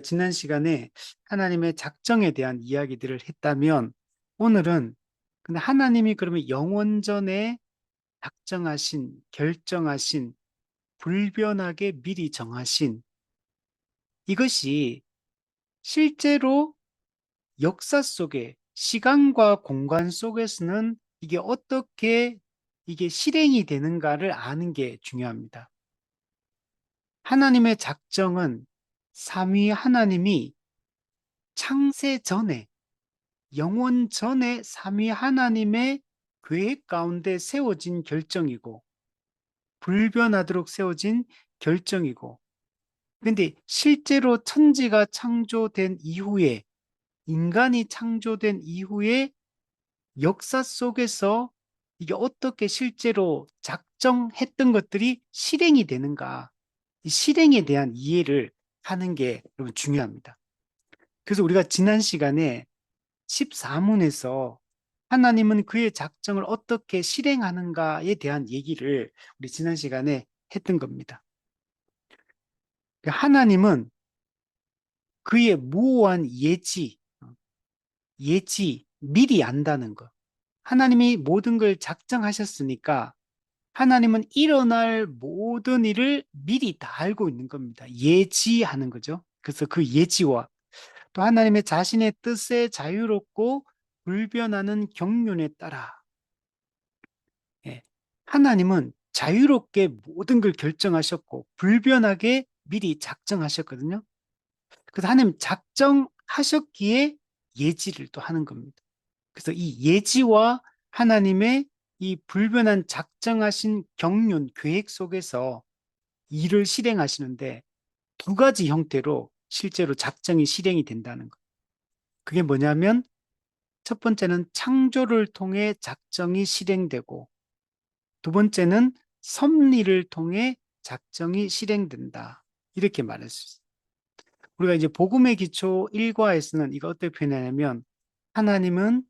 지난 시간에 하나님의 작정에 대한 이야기들을 했다면 오늘은 근데 하나님이 그러면 영원전에 작정하신, 결정하신, 불변하게 미리 정하신 이것이 실제로 역사 속에 시간과 공간 속에서는 이게 어떻게 이게 실행이 되는가를 아는 게 중요합니다. 하나님의 작정은 삼위 하나님이 창세 전에 영원 전에 삼위 하나님의 계획 가운데 세워진 결정이고 불변하도록 세워진 결정이고 근데 실제로 천지가 창조된 이후에 인간이 창조된 이후에 역사 속에서 이게 어떻게 실제로 작정했던 것들이 실행이 되는가 이 실행에 대한 이해를 하는 게 여러분 중요합니다. 그래서 우리가 지난 시간에 14문에서 하나님은 그의 작정을 어떻게 실행하는가에 대한 얘기를 우리 지난 시간에 했던 겁니다. 하나님은 그의 무오한 예지, 미리 안다는 것. 하나님이 모든 걸 작정하셨으니까 하나님은 일어날 모든 일을 미리 다 알고 있는 겁니다. 예지하는 거죠. 그래서 그 예지와 또 하나님의 자신의 뜻에 자유롭고 불변하는 경륜에 따라 예, 하나님은 자유롭게 모든 걸 결정하셨고 불변하게 미리 작정하셨거든요. 그래서 하나님 작정하셨기에 예지를 또 하는 겁니다. 그래서 이 예지와 하나님의 이 불변한 작정하신 경륜, 계획 속에서 일을 실행하시는데 두 가지 형태로 실제로 작정이 실행이 된다는 것. 그게 뭐냐면 첫 번째는 창조를 통해 작정이 실행되고 두 번째는 섭리를 통해 작정이 실행된다. 이렇게 말할 수 있어요. 우리가 이제 복음의 기초 1과에서는 이거 어떻게 표현하냐면 하나님은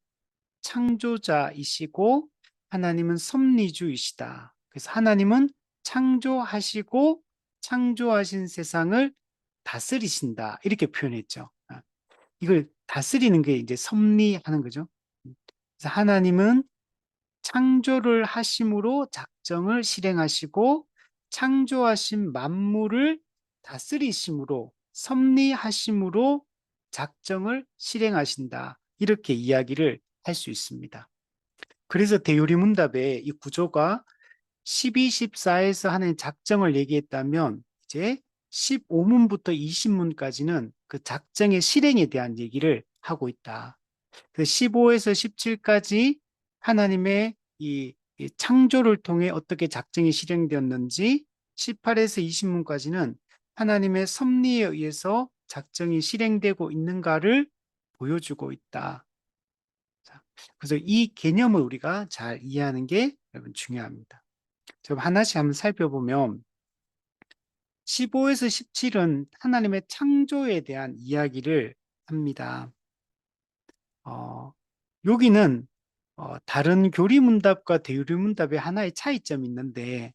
창조자이시고 하나님은 섭리주이시다. 그래서 하나님은 창조하시고 창조하신 세상을 다스리신다. 이렇게 표현했죠. 이걸 다스리는 게 이제 섭리하는 거죠. 그래서 하나님은 창조를 하심으로 작정을 실행하시고 창조하신 만물을 다스리심으로 섭리하심으로 작정을 실행하신다. 이렇게 이야기를 할 수 있습니다. 그래서 대요리문답의 이 구조가 12, 14에서 하는 작정을 얘기했다면 이제 15문부터 20문까지는 그 작정의 실행에 대한 얘기를 하고 있다. 그 15에서 17까지 하나님의 이 창조를 통해 어떻게 작정이 실행되었는지 18에서 20문까지는 하나님의 섭리에 의해서 작정이 실행되고 있는가를 보여주고 있다. 자, 그래서 이 개념을 우리가 잘 이해하는 게 여러분 중요합니다. 좀 하나씩 한번 살펴보면 15에서 17은 하나님의 창조에 대한 이야기를 합니다. 어, 여기는 다른 교리문답과 대유리문답의 하나의 차이점이 있는데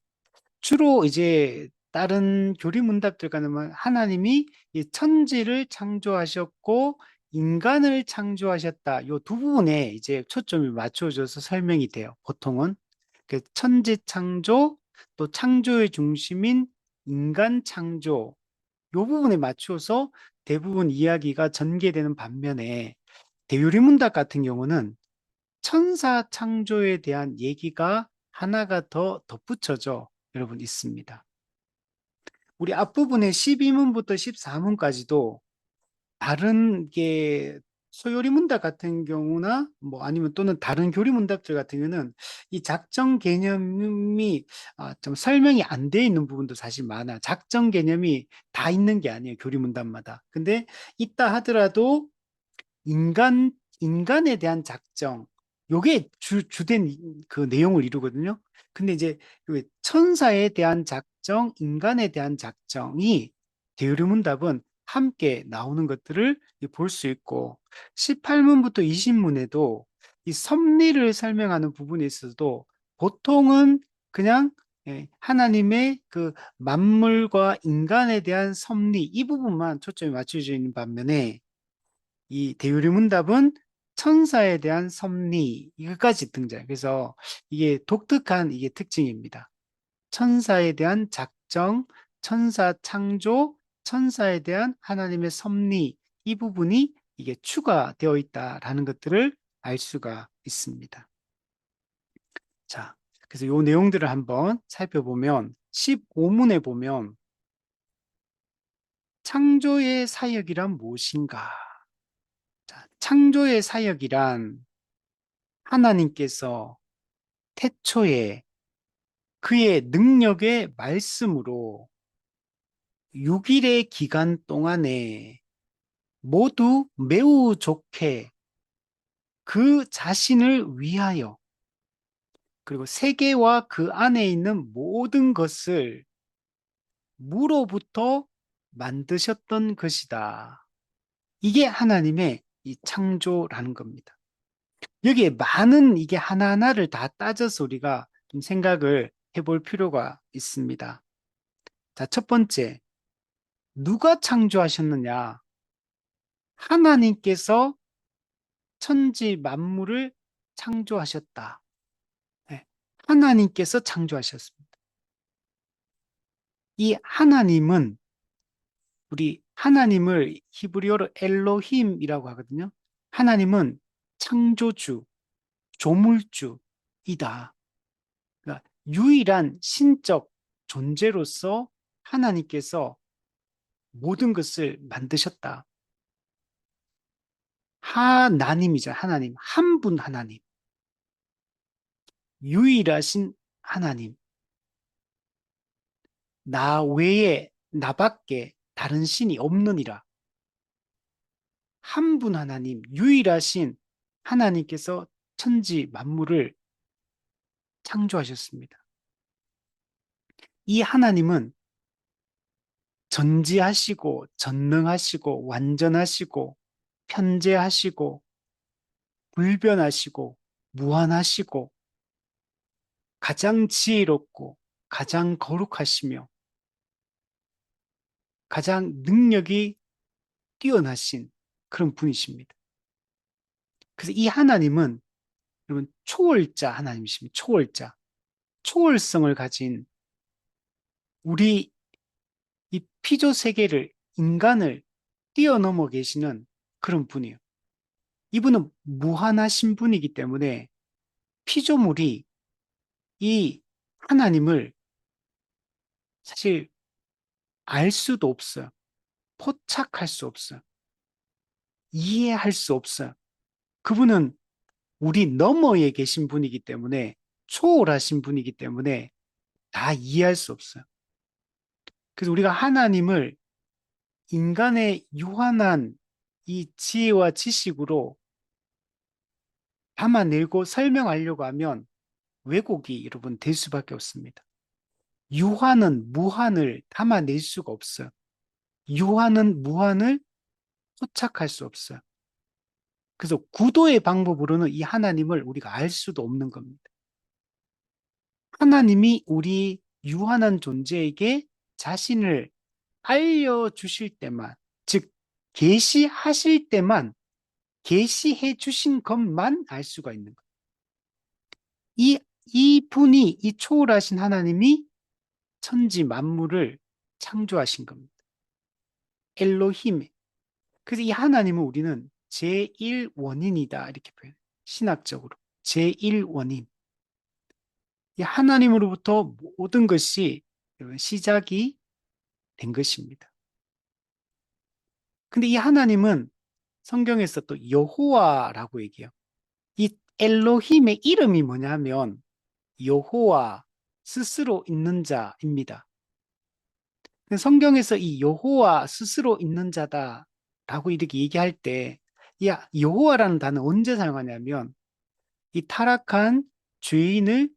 주로 이제 다른 교리문답들과는 하나님이 이 천지를 창조하셨고 인간을 창조하셨다. 요 두 부분에 이제 초점이 맞춰져서 설명이 돼요. 보통은 그 천지 창조 또 창조의 중심인 인간 창조 요 부분에 맞춰서 대부분 이야기가 전개되는 반면에 대유리문답 같은 경우는 천사 창조에 대한 얘기가 하나가 더 덧붙여져 여러분 있습니다. 우리 앞부분에 12문부터 14문까지도 다른 게 소요리 문답 같은 경우나 뭐 아니면 또는 다른 교리 문답들 같은 경우는 이 작정 개념이 좀 설명이 안 돼 있는 부분도 사실 많아. 작정 개념이 다 있는 게 아니에요. 교리 문답마다. 근데 있다 하더라도 인간에 대한 작정, 요게 주된 그 내용을 이루거든요. 근데 이제 그 천사에 대한 작정, 인간에 대한 작정이 대유리문답은 함께 나오는 것들을 볼 수 있고 18문부터 20문에도 이 섭리를 설명하는 부분에 있어서도 보통은 그냥 예, 하나님의 그 만물과 인간에 대한 섭리 이 부분만 초점이 맞춰져 있는 반면에 이 대유리문답은 천사에 대한 섭리 이것까지 등장. 그래서 이게 독특한 이게 특징입니다. 천사에 대한 작정, 천사 창조, 천사에 대한 하나님의 섭리 이 부분이 이게 추가되어 있다라는 것들을 알 수가 있습니다. 자, 그래서 이 내용들을 한번 살펴보면 15문에 보면 창조의 사역이란 무엇인가? 자, 창조의 사역이란 하나님께서 태초에 그의 능력의 말씀으로 6일의 기간 동안에 모두 매우 좋게 그 자신을 위하여 그리고 세계와 그 안에 있는 모든 것을 무로부터 만드셨던 것이다. 이게 하나님의 이 창조라는 겁니다. 여기에 많은 이게 하나하나를 다 따져서 우리가 좀 생각을 해볼 필요가 있습니다. 자, 첫 번째, 누가 창조하셨느냐? 하나님께서 천지 만물을 창조하셨다. 네, 하나님께서 창조하셨습니다. 이 하나님은 우리 하나님을 히브리어로 엘로힘이라고 하거든요. 하나님은 창조주, 조물주이다. 그러니까 유일한 신적 존재로서 하나님께서 모든 것을 만드셨다. 하나님이죠. 하나님. 한 분 하나님. 유일하신 하나님. 나 외에 나밖에 다른 신이 없느니라. 한 분 하나님, 유일하신 하나님께서 천지 만물을 창조하셨습니다. 이 하나님은 전지하시고 전능하시고 완전하시고 편재하시고 불변하시고 무한하시고 가장 지혜롭고 가장 거룩하시며 가장 능력이 뛰어나신 그런 분이십니다. 그래서 이 하나님은 여러분 초월자 하나님이십니다. 초월자. 초월성을 가진 우리 이 피조 세계를 인간을 뛰어넘어 계시는 그런 분이에요. 이분은 무한하신 분이기 때문에 피조물이 이 하나님을 사실 알 수도 없어요. 포착할 수 없어요. 이해할 수 없어요. 그분은 우리 너머에 계신 분이기 때문에 초월하신 분이기 때문에 다 이해할 수 없어요. 그래서 우리가 하나님을 인간의 유한한 이 지혜와 지식으로 담아내고 설명하려고 하면 왜곡이 여러분 될 수밖에 없습니다. 유한은 무한을 담아낼 수가 없어요. 유한은 무한을 포착할 수 없어요. 그래서 구도의 방법으로는 이 하나님을 우리가 알 수도 없는 겁니다. 하나님이 우리 유한한 존재에게 자신을 알려주실 때만, 즉 계시하실 때만 계시해 주신 것만 알 수가 있는 거예요. 이 분이 이 초월하신 하나님이 천지 만물을 창조하신 겁니다. 엘로힘. 그래서 이 하나님은 우리는 제1원인이다 이렇게 표현해요. 신학적으로 제1원인. 이 하나님으로부터 모든 것이 시작이 된 것입니다. 근데 이 하나님은 성경에서 또 여호와라고 얘기해요. 이 엘로힘의 이름이 뭐냐면 여호와 스스로 있는 자입니다. 성경에서 이 여호와 스스로 있는 자다라고 이렇게 얘기할 때, 이 여호와라는 단어 언제 사용하냐면 이 타락한 죄인을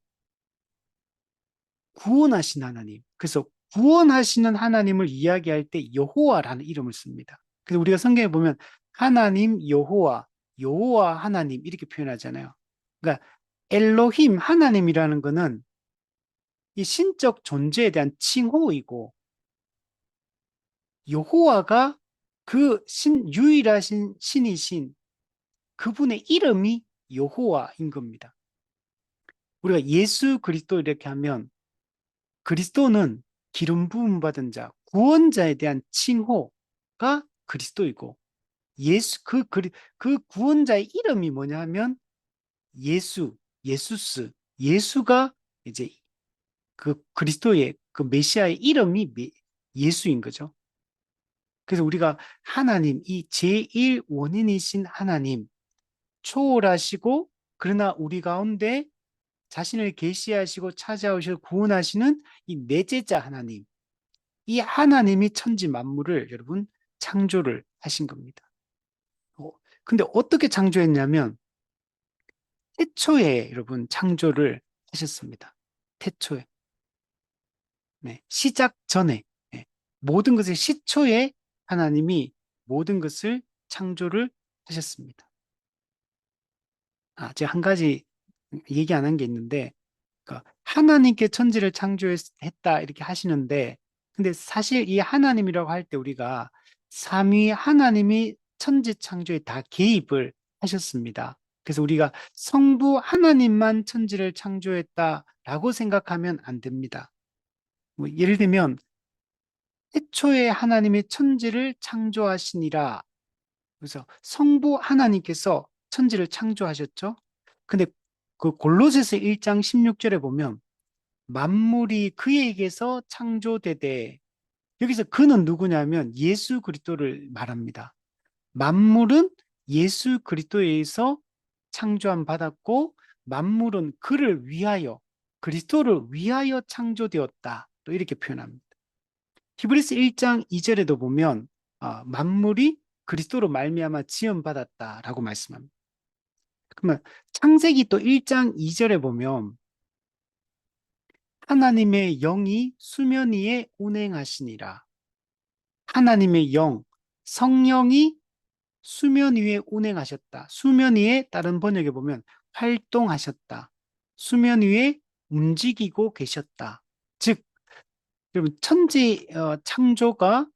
구원하신 하나님. 그래서 구원하시는 하나님을 이야기할 때 여호와라는 이름을 씁니다. 그래서 우리가 성경에 보면 하나님 여호와, 여호와 하나님 이렇게 표현하잖아요. 그러니까 엘로힘 하나님이라는 거는 이 신적 존재에 대한 칭호이고 여호와가 그 유일하신 신이신 그분의 이름이 여호와인 겁니다. 우리가 예수 그리스도 이렇게 하면 그리스도는 기름 부음 받은 자, 구원자에 대한 칭호가 그리스도이고 그 구원자의 이름이 뭐냐 하면 예수스, 예수가 이제 그 그리스도의 그 메시아의 이름이 예수인 거죠. 그래서 우리가 하나님, 이 제일 원인이신 하나님, 초월하시고 그러나 우리 가운데 자신을 계시하시고 찾아오시고 구원하시는 이 내제자 하나님, 이 하나님이 천지 만물을 여러분 창조를 하신 겁니다. 어, 근데 어떻게 창조했냐면 태초에 여러분 창조를 하셨습니다. 태초에. 네, 시작 전에. 네, 모든 것의 시초에 하나님이 모든 것을 창조를 하셨습니다. 제가 한 가지 얘기 안 한 게 있는데, 그러니까 하나님께 천지를 창조했다 이렇게 하시는데, 근데 사실 이 하나님이라고 할 때 우리가 삼위 하나님이 천지 창조에 다 개입을 하셨습니다. 그래서 우리가 성부 하나님만 천지를 창조했다라고 생각하면 안 됩니다. 뭐 예를 들면 태초에 하나님이 천지를 창조하시니라. 그래서 성부 하나님께서 천지를 창조하셨죠. 근데 그 골로새서 1장 16절에 보면 만물이 그에게서 창조되되 여기서 그는 누구냐면 예수 그리스도를 말합니다. 만물은 예수 그리스도에 의해서 창조함 받았고 만물은 그를 위하여 그리스도를 위하여 창조되었다. 또 이렇게 표현합니다. 히브리서 1장 2절에도 보면 만물이 그리스도로 말미암아 지음받았다라고 말씀합니다. 그러면 창세기 또 1장 2절에 보면 하나님의 영이 수면 위에 운행하시니라. 하나님의 영, 성령이 수면 위에 운행하셨다. 수면 위에 다른 번역에 보면 활동하셨다. 수면 위에 움직이고 계셨다. 즉, 여러분 천지 창조가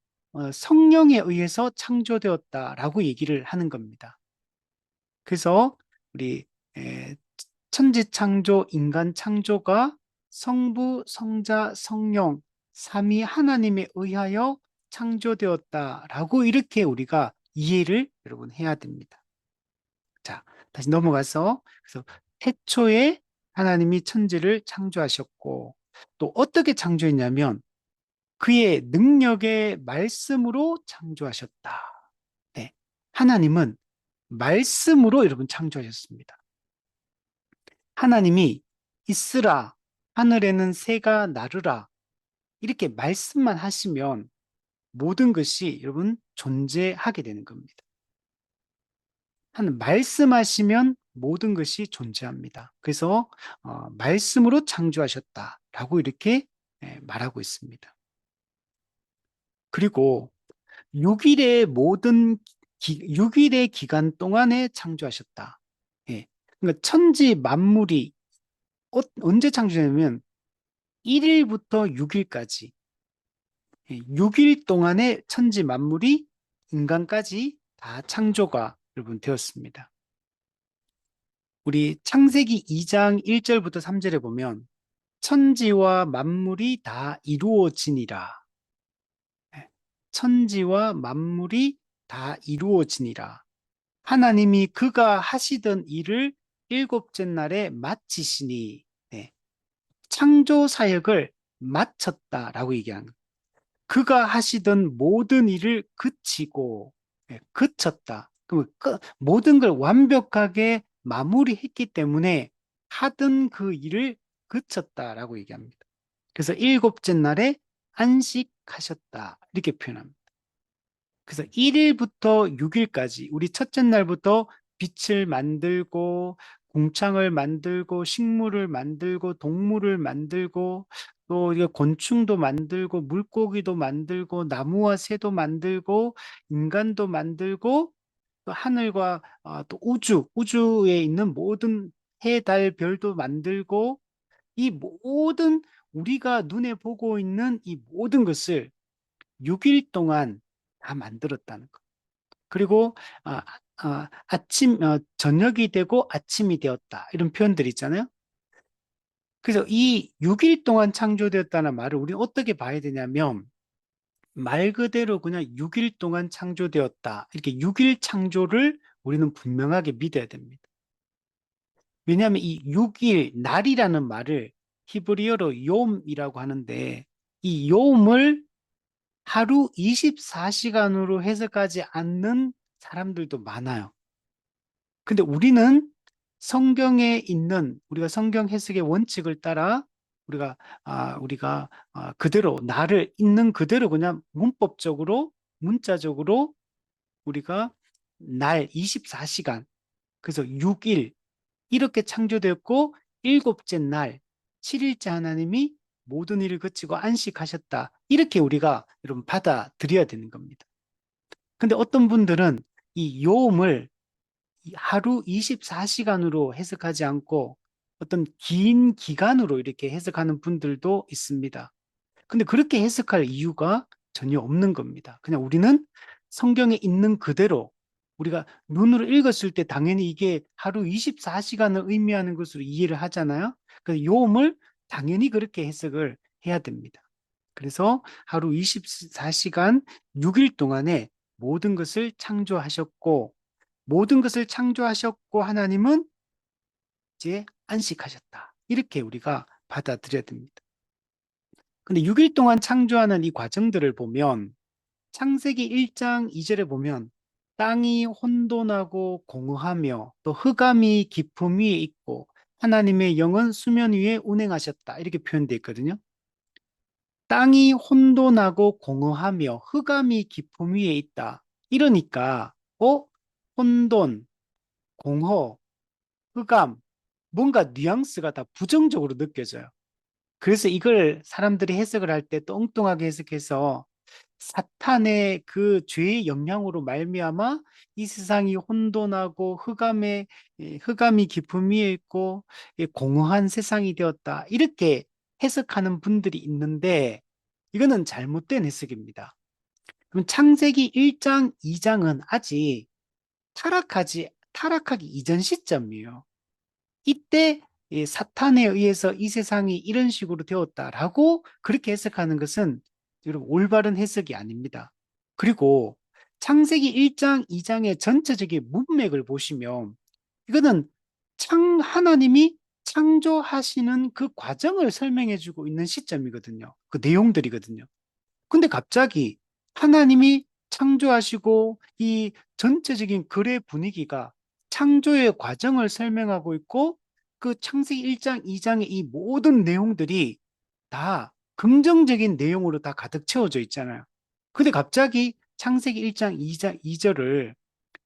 성령에 의해서 창조되었다라고 얘기를 하는 겁니다. 그래서 우리 에, 천지 창조, 인간 창조가 성부, 성자, 성령, 삼위 하나님에 의하여 창조되었다라고 이렇게 우리가 이해를 여러분 해야 됩니다. 자, 다시 넘어가서 그래서 태초에 하나님이 천지를 창조하셨고 또 어떻게 창조했냐면 그의 능력의 말씀으로 창조하셨다. 네. 하나님은 말씀으로 여러분 창조하셨습니다. 하나님이 있으라, 하늘에는 새가 나르라, 이렇게 말씀만 하시면 모든 것이 여러분 존재하게 되는 겁니다. 말씀하시면 모든 것이 존재합니다. 그래서 말씀으로 창조하셨다라고 이렇게 말하고 있습니다. 그리고 6일의 기간 동안에 창조하셨다. 예. 그러니까 천지 만물이 언제 창조되냐면 1일부터 6일까지 6일 동안에 천지 만물이 인간까지 다 창조가 여러분 되었습니다. 우리 창세기 2장 1절부터 3절에 보면 천지와 만물이 다 이루어지니라. 예. 천지와 만물이 다 이루어지니라. 하나님이 그가 하시던 일을 일곱째 날에 마치시니 네. 창조 사역을 마쳤다라고 얘기하는 거예요. 그가 하시던 모든 일을 그치고 네, 그쳤다. 그러면 모든 걸 완벽하게 마무리했기 때문에 하던 그 일을 그쳤다라고 얘기합니다. 그래서 일곱째 날에 안식하셨다 이렇게 표현합니다. 그래서 1일부터 6일까지 우리 첫째 날부터 빛을 만들고 공창을 만들고 식물을 만들고 동물을 만들고 또 이게 곤충도 만들고 물고기도 만들고 나무와 새도 만들고 인간도 만들고 또 하늘과 또 우주에 있는 모든 해, 달, 별도 만들고 이 모든 우리가 눈에 보고 있는 이 모든 것을 6일 동안 다 만들었다는 것. 그리고 저녁이 되고 아침이 되었다. 이런 표현들이 있잖아요. 그래서 이 6일 동안 창조되었다는 말을 우리는 어떻게 봐야 되냐면 말 그대로 그냥 6일 동안 창조되었다. 이렇게 6일 창조를 우리는 분명하게 믿어야 됩니다. 왜냐하면 이 6일, 날이라는 말을 히브리어로 욤이라고 하는데 이 욤을 하루 24시간으로 해석하지 않는 사람들도 많아요. 근데 우리는 성경에 있는 우리가 성경 해석의 원칙을 따라 우리가 그대로 나를 있는 그대로 그냥 문법적으로 문자적으로 우리가 날 24시간 그래서 6일 이렇게 창조되었고 일곱째 날 7일째 하나님이 모든 일을 거치고 안식하셨다. 이렇게 우리가 여러분 받아들여야 되는 겁니다. 근데 어떤 분들은 이 요음을 하루 24시간으로 해석하지 않고 어떤 긴 기간으로 이렇게 해석하는 분들도 있습니다. 근데 그렇게 해석할 이유가 전혀 없는 겁니다. 그냥 우리는 성경에 있는 그대로 우리가 눈으로 읽었을 때 당연히 이게 하루 24시간을 의미하는 것으로 이해를 하잖아요. 그래서 요음을 당연히 그렇게 해석을 해야 됩니다. 그래서 하루 24시간 6일 동안에 모든 것을 창조하셨고 모든 것을 창조하셨고 하나님은 이제 안식하셨다. 이렇게 우리가 받아들여야 됩니다. 근데 6일 동안 창조하는 이 과정들을 보면 창세기 1장 2절에 보면 땅이 혼돈하고 공허하며 또 흑암이 깊음 위에 있고 하나님의 영은 수면 위에 운행하셨다. 이렇게 표현되어 있거든요. 땅이 혼돈하고 공허하며 흑암이 깊음 위에 있다. 이러니까 혼돈, 공허, 흑암 뭔가 뉘앙스가 다 부정적으로 느껴져요. 그래서 이걸 사람들이 해석을 할 때 또 엉뚱하게 해석해서 사탄의 그 죄의 영향으로 말미암아 이 세상이 혼돈하고 흑암이 깊음 위에 있고 공허한 세상이 되었다. 이렇게 해석하는 분들이 있는데 이거는 잘못된 해석입니다. 그럼 창세기 1장, 2장은 아직 타락하기 이전 시점이에요. 이때 이 사탄에 의해서 이 세상이 이런 식으로 되었다라고 그렇게 해석하는 것은 여러분 올바른 해석이 아닙니다. 그리고 창세기 1장, 2장의 전체적인 문맥을 보시면 이거는 하나님이 창조하시는 그 과정을 설명해 주고 있는 시점이거든요. 그 내용들이거든요. 근데 갑자기 하나님이 창조하시고 이 전체적인 글의 분위기가 창조의 과정을 설명하고 있고 그 창세기 1장, 2장의 이 모든 내용들이 다 긍정적인 내용으로 다 가득 채워져 있잖아요. 근데 갑자기 창세기 1장, 2장, 2절을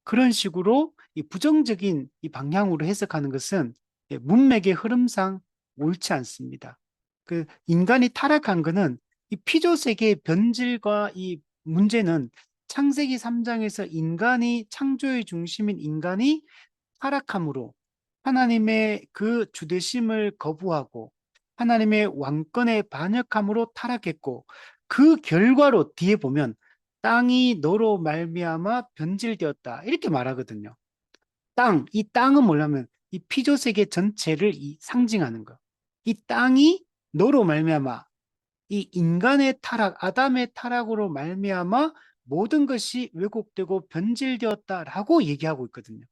그런 식으로 이 부정적인 이 방향으로 해석하는 것은 문맥의 흐름상 옳지 않습니다. 그 인간이 타락한 것은 이 피조세계의 변질과 이 문제는 창세기 3장에서 인간이 창조의 중심인 인간이 타락함으로 하나님의 그 주되심을 거부하고 하나님의 왕권에 반역함으로 타락했고 그 결과로 뒤에 보면 땅이 너로 말미암아 변질되었다. 이렇게 말하거든요. 이 땅은 뭐냐면 이 피조 세계 전체를 상징하는 거. 이 땅이 너로 말미암아 이 인간의 타락, 아담의 타락으로 말미암아 모든 것이 왜곡되고 변질되었다라고 얘기하고 있거든요.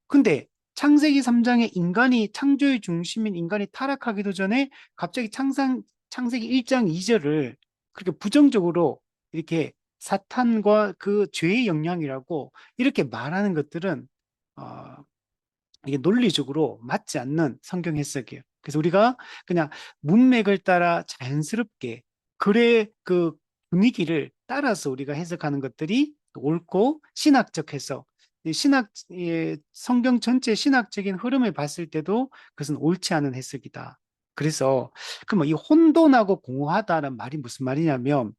근데 창세기 3장에 인간이 창조의 중심인 인간이 타락하기도 전에 갑자기 창세기 1장 2절을 그렇게 부정적으로 이렇게 사탄과 그 죄의 영향이라고 이렇게 말하는 것들은 어, 이게 논리적으로 맞지 않는 성경 해석이에요. 그래서 우리가 그냥 문맥을 따라 자연스럽게 글의 그 분위기를 따라서 우리가 해석하는 것들이 옳고 신학적 해석, 성경 전체 신학적인 흐름을 봤을 때도 그것은 옳지 않은 해석이다. 그래서 그럼 이 혼돈하고 공허하다는 말이 무슨 말이냐면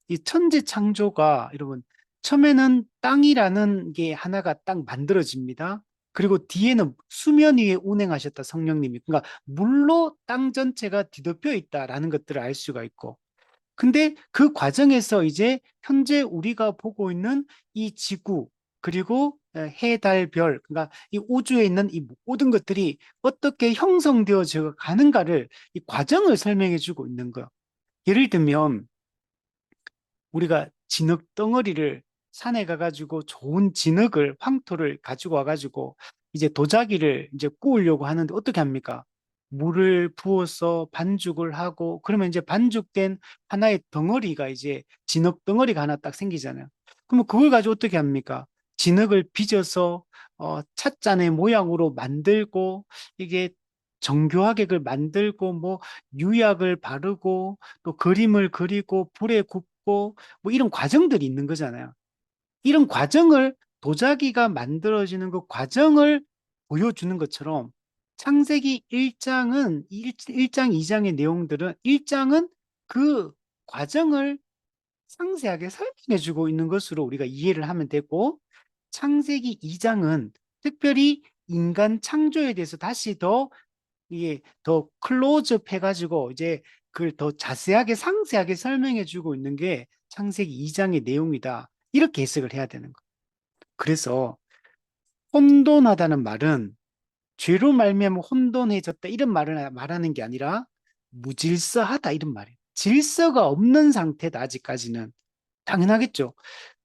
이 천지 창조가 여러분 처음에는 땅이라는 게 하나가 딱 만들어집니다. 그리고 뒤에는 수면 위에 운행하셨다 성령님이. 그러니까 물로 땅 전체가 뒤덮여 있다라는 것들을 알 수가 있고. 근데 그 과정에서 이제 현재 우리가 보고 있는 이 지구, 그리고 해, 달, 별, 그러니까 이 우주에 있는 이 모든 것들이 어떻게 형성되어져 가는가를 이 과정을 설명해 주고 있는 거예요. 예를 들면 우리가 진흙 덩어리를 산에 가가지고 좋은 진흙을, 황토를 가지고 와가지고 이제 도자기를 이제 구우려고 하는데 어떻게 합니까? 물을 부어서 반죽을 하고 그러면 이제 반죽된 하나의 덩어리가 이제 진흙 덩어리가 하나 딱 생기잖아요. 그러면 그걸 가지고 어떻게 합니까? 진흙을 빚어서 찻잔의 모양으로 만들고 이게 정교하게 그걸 만들고 뭐 유약을 바르고 또 그림을 그리고 불에 굽고 뭐 이런 과정들이 있는 거잖아요. 이런 과정을 도자기가 만들어지는 그 과정을 보여주는 것처럼 창세기 1장은 1장 2장의 내용들은 1장은 그 과정을 상세하게 설명해 주고 있는 것으로 우리가 이해를 하면 되고 창세기 2장은 특별히 인간 창조에 대해서 다시 더 이게 더 클로즈업 해가지고 이제 그걸 더 자세하게 상세하게 설명해 주고 있는 게 창세기 2장의 내용이다. 이렇게 해석을 해야 되는 거예요. 그래서 혼돈하다는 말은 죄로 말미암아 혼돈해졌다 이런 말을 말하는 게 아니라 무질서하다 이런 말이에요. 질서가 없는 상태다 아직까지는. 당연하겠죠.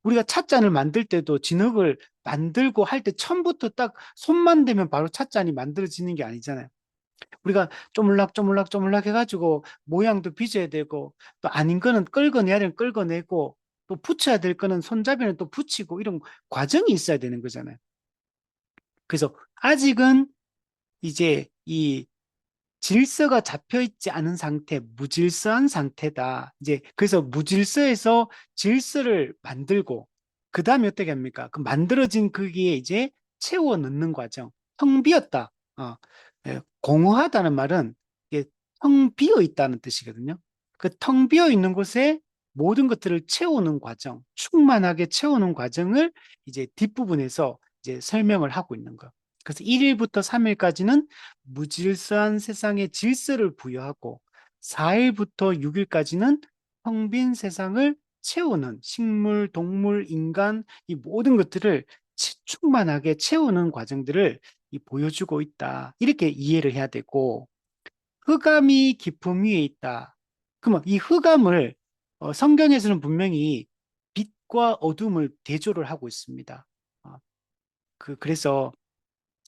우리가 찻잔을 만들 때도 진흙을 만들고 할 때 처음부터 딱 손만 대면 바로 찻잔이 만들어지는 게 아니잖아요. 우리가 쪼물락쪼물락쪼물락 해가지고 모양도 빚어야 되고 또 아닌 거는 끌어내야 되는 끌어내고 또 붙여야 될 거는 손잡이는 또 붙이고 이런 과정이 있어야 되는 거잖아요. 그래서 아직은 이제 이 질서가 잡혀 있지 않은 상태, 무질서한 상태다. 이제 그래서 무질서에서 질서를 만들고 그 다음에 어떻게 합니까? 그 만들어진 거기에 이제 채워 넣는 과정. 텅 비었다. 공허하다는 말은 이게 텅 비어 있다는 뜻이거든요. 그 텅 비어 있는 곳에 모든 것들을 채우는 과정, 충만하게 채우는 과정을 이제 뒷부분에서 이제 설명을 하고 있는 거예요. 그래서 1일부터 3일까지는 무질서한 세상에 질서를 부여하고 4일부터 6일까지는 텅 빈 세상을 채우는 식물, 동물, 인간 이 모든 것들을 충만하게 채우는 과정들을 보여주고 있다. 이렇게 이해를 해야 되고 흑암이 깊음 위에 있다. 그러면 이 흑암을 성경에서는 분명히 빛과 어둠을 대조를 하고 있습니다. 어, 그래서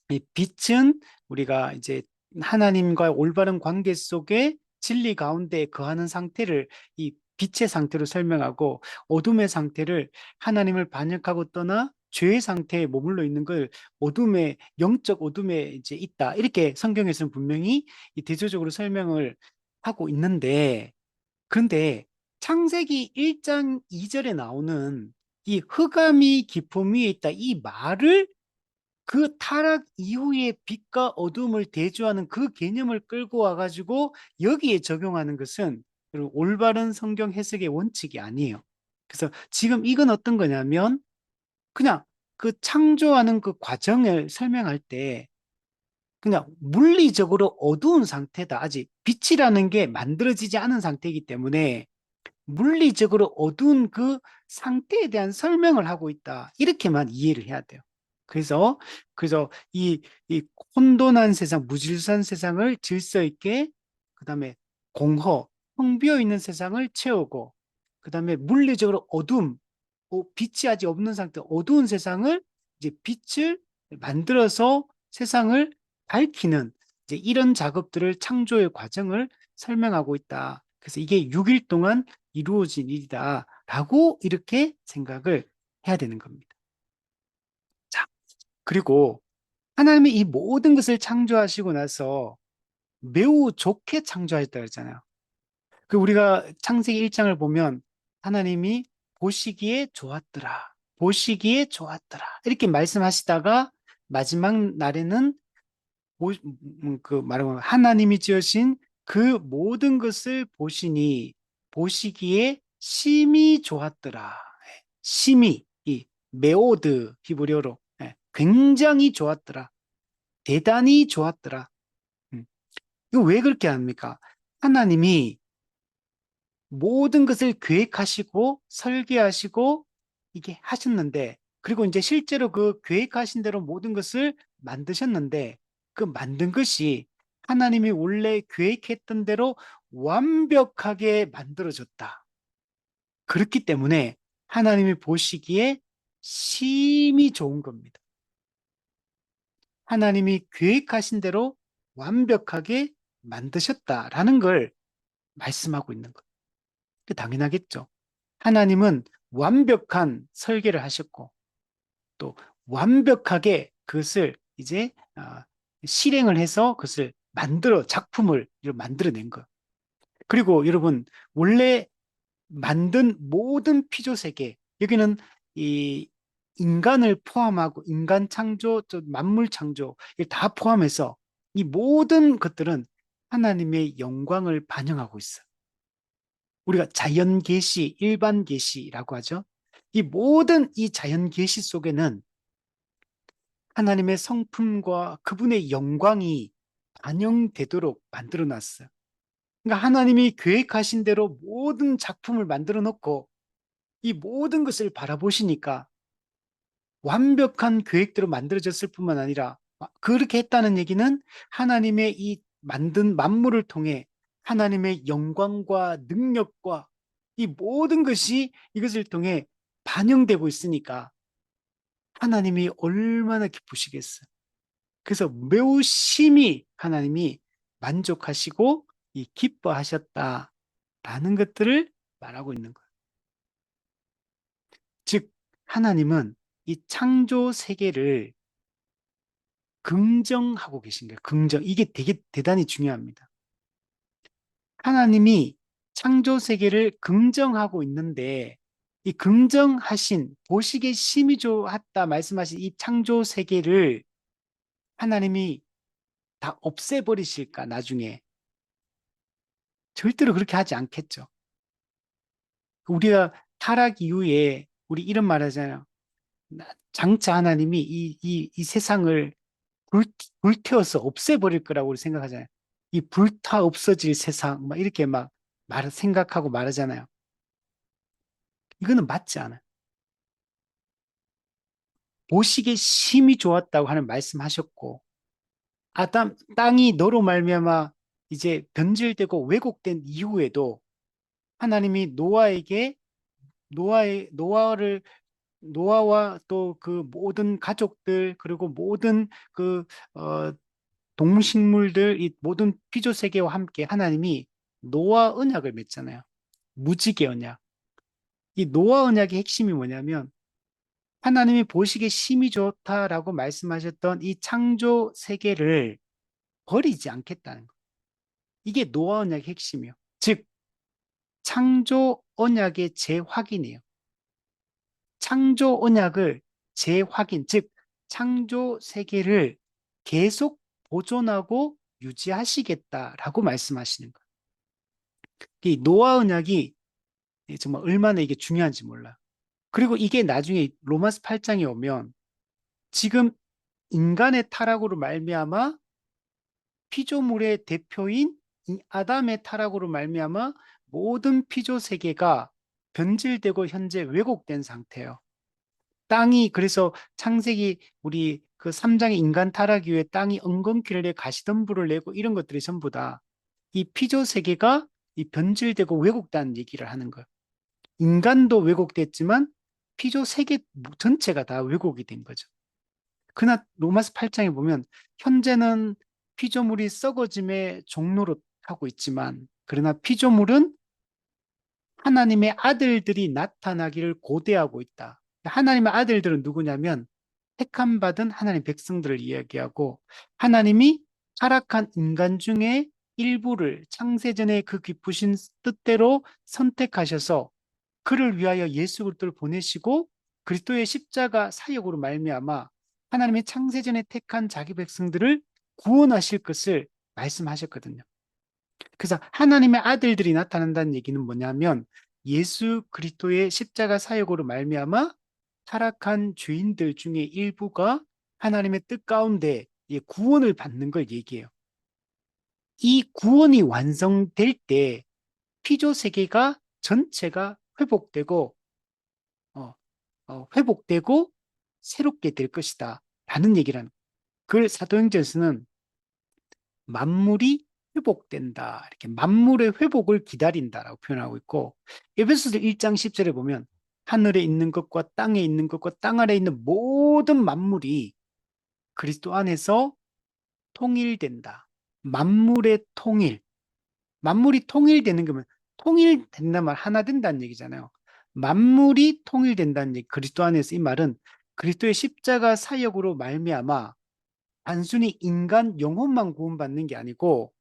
이 빛은 우리가 이제 하나님과 올바른 관계 속에 진리 가운데 거하는 상태를 이 빛의 상태로 설명하고 어둠의 상태를 하나님을 반역하고 떠나 죄의 상태에 머물러 있는 걸 어둠의 영적 어둠에 이제 있다. 이렇게 성경에서는 분명히 이 대조적으로 설명을 하고 있는데 그런데 창세기 1장 2절에 나오는 이 흑암이 깊음 위에 있다. 이 말을 그 타락 이후에 빛과 어둠을 대조하는 그 개념을 끌고 와가지고 여기에 적용하는 것은 올바른 성경 해석의 원칙이 아니에요. 그래서 지금 이건 어떤 거냐면 그냥 그 창조하는 그 과정을 설명할 때 그냥 물리적으로 어두운 상태다. 아직 빛이라는 게 만들어지지 않은 상태이기 때문에 물리적으로 어두운 그 상태에 대한 설명을 하고 있다. 이렇게만 이해를 해야 돼요. 그래서, 이 혼돈한 세상, 무질서한 세상을 질서 있게, 그 다음에 공허, 텅 비어 있는 세상을 채우고, 그 다음에 물리적으로 어둠, 빛이 아직 없는 상태, 어두운 세상을 이제 빛을 만들어서 세상을 밝히는 이제 이런 작업들을 창조의 과정을 설명하고 있다. 그래서 이게 6일 동안 이루어진 일이다라고 이렇게 생각을 해야 되는 겁니다. 자, 그리고 하나님이 이 모든 것을 창조하시고 나서 매우 좋게 창조하셨다 그랬잖아요. 그 우리가 창세기 1장을 보면 하나님이 보시기에 좋았더라. 보시기에 좋았더라. 이렇게 말씀하시다가 마지막 날에는 그 말하면 하나님이 지으신 그 모든 것을 보시니 보시기에 심히 좋았더라. 심히 이 메오드 히브리어로 굉장히 좋았더라. 대단히 좋았더라. 음. 이거 왜 그렇게 합니까? 하나님이 모든 것을 계획하시고 설계하시고 이게 하셨는데, 그리고 이제 실제로 그 계획하신 대로 모든 것을 만드셨는데, 그 만든 것이 하나님이 원래 계획했던 대로 완벽하게 만들어졌다. 그렇기 때문에 하나님이 보시기에 심히 좋은 겁니다. 하나님이 계획하신 대로 완벽하게 만드셨다라는 걸 말씀하고 있는 거예요. 당연하겠죠. 하나님은 완벽한 설계를 하셨고 또 완벽하게 그것을 이제 실행을 해서 그것을 작품을 만들어낸 거. 그리고 여러분, 원래 만든 모든 피조 세계, 여기는 이 인간을 포함하고 인간 창조, 또 만물 창조, 이걸 다 포함해서 이 모든 것들은 하나님의 영광을 반영하고 있어요. 우리가 자연 계시, 일반 계시라고 하죠. 이 모든 이 자연 계시 속에는 하나님의 성품과 그분의 영광이 반영되도록 만들어 놨어요. 그러니까 하나님이 계획하신 대로 모든 작품을 만들어 놓고 이 모든 것을 바라보시니까 완벽한 계획대로 만들어졌을 뿐만 아니라 그렇게 했다는 얘기는 하나님의 이 만든 만물을 통해 하나님의 영광과 능력과 이 모든 것이 이것을 통해 반영되고 있으니까 하나님이 얼마나 기쁘시겠어요. 그래서 매우 심히 하나님이 만족하시고 이 기뻐하셨다라는 것들을 말하고 있는 거예요. 즉 하나님은 이 창조 세계를 긍정하고 계신 거예요. 긍정. 이게 되게 대단히 중요합니다. 하나님이 창조 세계를 긍정하고 있는데 이 긍정하신 보시기에 심히 좋았다 말씀하신 이 창조 세계를 하나님이 다 없애버리실까 나중에? 절대로 그렇게 하지 않겠죠. 우리가 타락 이후에 우리 이런 말 하잖아요. 장차 하나님이 이 세상을 불태워서 없애버릴 거라고 우리 생각하잖아요. 이 불타 없어질 세상, 막 이렇게 생각하고 말하잖아요. 이거는 맞지 않아요. 보시기에 심히 좋았다고 하는 말씀하셨고, 땅이 너로 말미암아 이제 변질되고 왜곡된 이후에도 하나님이 노아를 노아와 또 그 모든 가족들 그리고 모든 그 동식물들 이 모든 피조 세계와 함께 하나님이 노아 언약을 맺잖아요. 무지개 언약. 이 노아 언약의 핵심이 뭐냐면 하나님이 보시기에 심히 좋다라고 말씀하셨던 이 창조 세계를 버리지 않겠다는 거. 이게 노아 언약의 핵심이요. 즉 창조 언약의 재확인이에요. 창조 언약을 재확인, 즉 창조 세계를 계속 보존하고 유지하시겠다라고 말씀하시는 거예요. 이 노아 언약이 정말 얼마나 이게 중요한지 몰라요. 그리고 이게 나중에 로마서 8장에 오면 지금 인간의 타락으로 말미암아 피조물의 대표인 이 아담의 타락으로 말미암아 모든 피조 세계가 변질되고 현재 왜곡된 상태예요. 땅이 그래서 창세기 우리 그 3장의 인간 타락 이후에 땅이 엉겅퀴를 내 가시덤불을 내고 이런 것들이 전부 다 이 피조 세계가 이 변질되고 왜곡된 얘기를 하는 거예요. 인간도 왜곡됐지만 피조 세계 전체가 다 왜곡이 된 거죠. 그러나 로마서 8장에 보면 현재는 피조물이 썩어짐의 종로로 하고 있지만 그러나 피조물은 하나님의 아들들이 나타나기를 고대하고 있다. 하나님의 아들들은 누구냐면 택함 받은 하나님 백성들을 이야기하고 하나님이 타락한 인간 중에 일부를 창세전에 그 깊으신 뜻대로 선택하셔서 그를 위하여 예수 그리스도를 보내시고 그리스도의 십자가 사역으로 말미암아 하나님의 창세전에 택한 자기 백성들을 구원하실 것을 말씀하셨거든요. 그래서 하나님의 아들들이 나타난다는 얘기는 뭐냐면 예수 그리스도의 십자가 사역으로 말미암아 타락한 죄인들 중에 일부가 하나님의 뜻 가운데 예, 구원을 받는 걸 얘기해요. 이 구원이 완성될 때 피조 세계가 전체가 회복되고 어, 회복되고 새롭게 될 것이다 라는 얘기를 하는 거예요. 그걸 사도행전에서는 만물이 회복된다. 이렇게 만물의 회복을 기다린다라고 표현하고 있고 에베소서 1장 10절에 보면 하늘에 있는 것과 땅에 있는 것과 땅 아래에 있는 모든 만물이 그리스도 안에서 통일된다. 만물의 통일. 만물이 통일되는 거면 통일된다는 말 하나 된다는 얘기잖아요. 만물이 통일된다는 얘기. 그리스도 안에서 이 말은 그리스도의 십자가 사역으로 말미암아 단순히 인간 영혼만 구원받는 게 아니고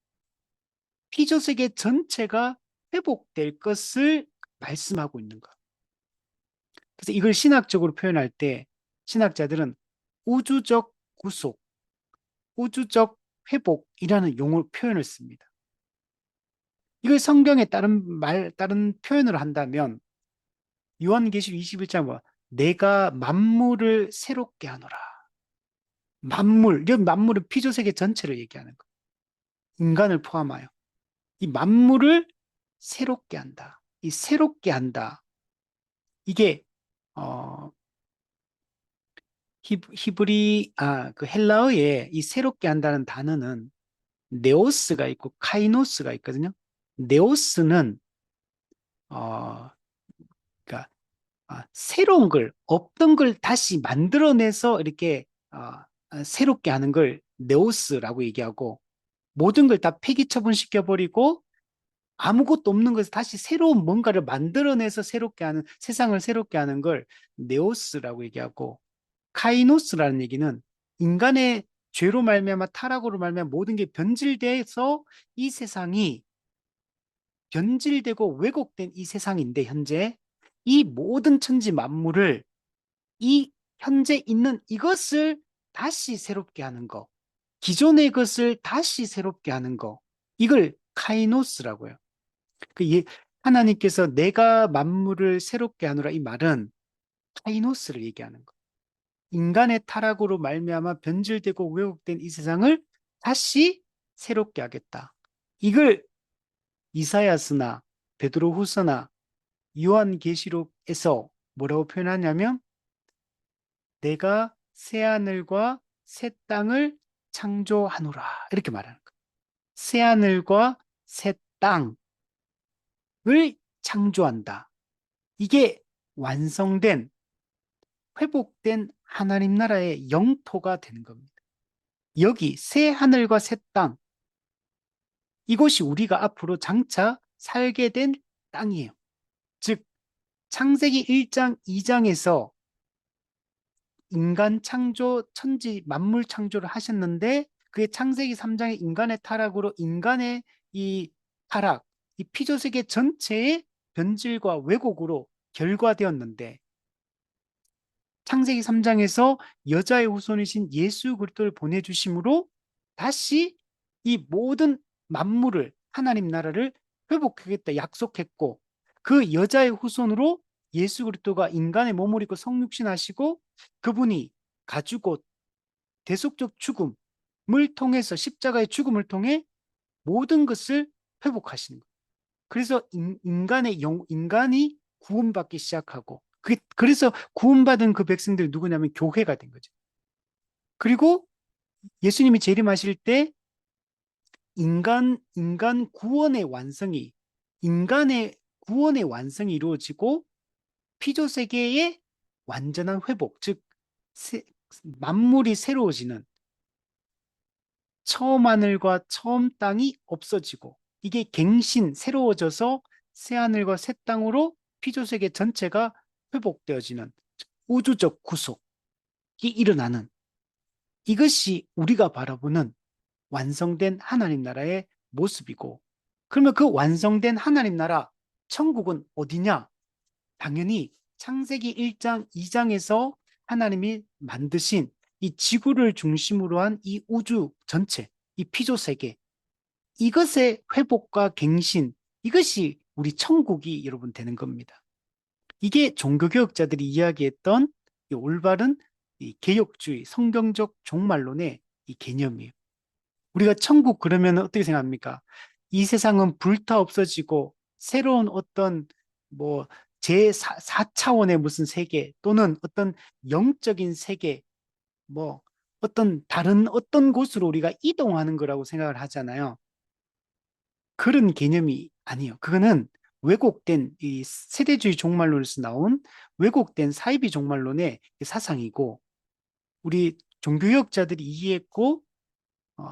피조세계 전체가 회복될 것을 말씀하고 있는 것. 그래서 이걸 신학적으로 표현할 때 신학자들은 우주적 구속, 우주적 회복이라는 용어 표현을 씁니다. 이걸 성경에 다른 표현을 한다면 요한계시록 21장 뭐 내가 만물을 새롭게 하노라. 만물, 이 만물은 피조세계 전체를 얘기하는 거. 인간을 포함하여 이 만물을 새롭게 한다. 이 새롭게 한다. 이게 어, 그 헬라어에 이 새롭게 한다는 단어는 네오스가 있고 카이노스가 있거든요. 네오스는 어, 그러니까 새로운 걸, 없던 걸 다시 만들어내서 이렇게 새롭게 하는 걸 네오스라고 얘기하고 모든 걸 다 폐기 처분시켜버리고 아무것도 없는 것을 다시 새로운 뭔가를 만들어내서 새롭게 하는, 세상을 새롭게 하는 걸 네오스라고 얘기하고 카이노스라는 얘기는 인간의 죄로 말미암아 타락으로 말미암아 모든 게 변질돼서 이 세상이 변질되고 왜곡된 이 세상인데 현재 이 모든 천지 만물을 이 현재 있는 이것을 다시 새롭게 하는 거, 기존의 것을 다시 새롭게 하는 거, 이걸 카이노스라고요. 그 하나님께서 내가 만물을 새롭게 하노라 이 말은 카이노스를 얘기하는 거. 인간의 타락으로 말미암아 변질되고 왜곡된 이 세상을 다시 새롭게 하겠다. 이걸 이사야스나 베드로후서나 요한계시록에서 뭐라고 표현하냐면 내가 새 하늘과 새 땅을 창조하노라 이렇게 말하는 거예요. 새 하늘과 새 땅을 창조한다. 이게 완성된 회복된 하나님 나라의 영토가 되는 겁니다. 여기 새 하늘과 새 땅, 이곳이 우리가 앞으로 장차 살게 된 땅이에요. 즉, 창세기 1장, 2장에서 인간 창조, 천지, 만물 창조를 하셨는데, 그게 창세기 3장의 인간의 타락으로 인간의 이 타락, 이 피조세계 전체의 변질과 왜곡으로 결과되었는데, 창세기 3장에서 여자의 후손이신 예수 그리스도를 보내주심으로 다시 이 모든 만물을 하나님 나라를 회복하겠다 약속했고 그 여자의 후손으로 예수 그리스도가 인간의 몸을 입고 성육신하시고 그분이 가지고 대속적 죽음을 통해서 십자가의 죽음을 통해 모든 것을 회복하시는 거예요. 그래서 인간이 구원받기 시작하고 그래서 구원받은 그 백성들이 누구냐면 교회가 된 거죠. 그리고 예수님이 재림하실 때 인간 구원의 완성이 인간의 구원의 완성이 이루어지고 피조 세계의 완전한 회복, 즉 만물이 새로워지는 처음 하늘과 처음 땅이 없어지고 이게 갱신, 새로워져서 새 하늘과 새 땅으로 피조세계 전체가 회복되어지는 우주적 구속이 일어나는 이것이 우리가 바라보는 완성된 하나님 나라의 모습이고 그러면 그 완성된 하나님 나라 천국은 어디냐? 당연히 창세기 1장, 2장에서 하나님이 만드신 이 지구를 중심으로 한 이 우주 전체, 이 피조세계 이것의 회복과 갱신 이것이 우리 천국이 여러분 되는 겁니다. 이게 종교개혁자들이 이야기했던 이 올바른 이 개혁주의 성경적 종말론의 이 개념이에요. 우리가 천국 그러면 어떻게 생각합니까? 이 세상은 불타 없어지고 새로운 어떤 뭐 제4차원의 무슨 세계 또는 어떤 영적인 세계 뭐 어떤 다른 어떤 곳으로 우리가 이동하는 거라고 생각을 하잖아요. 그런 개념이 아니에요. 그거는 왜곡된 이 세대주의 종말론에서 나온 왜곡된 사이비 종말론의 사상이고 우리 종교개혁자들이 이해했고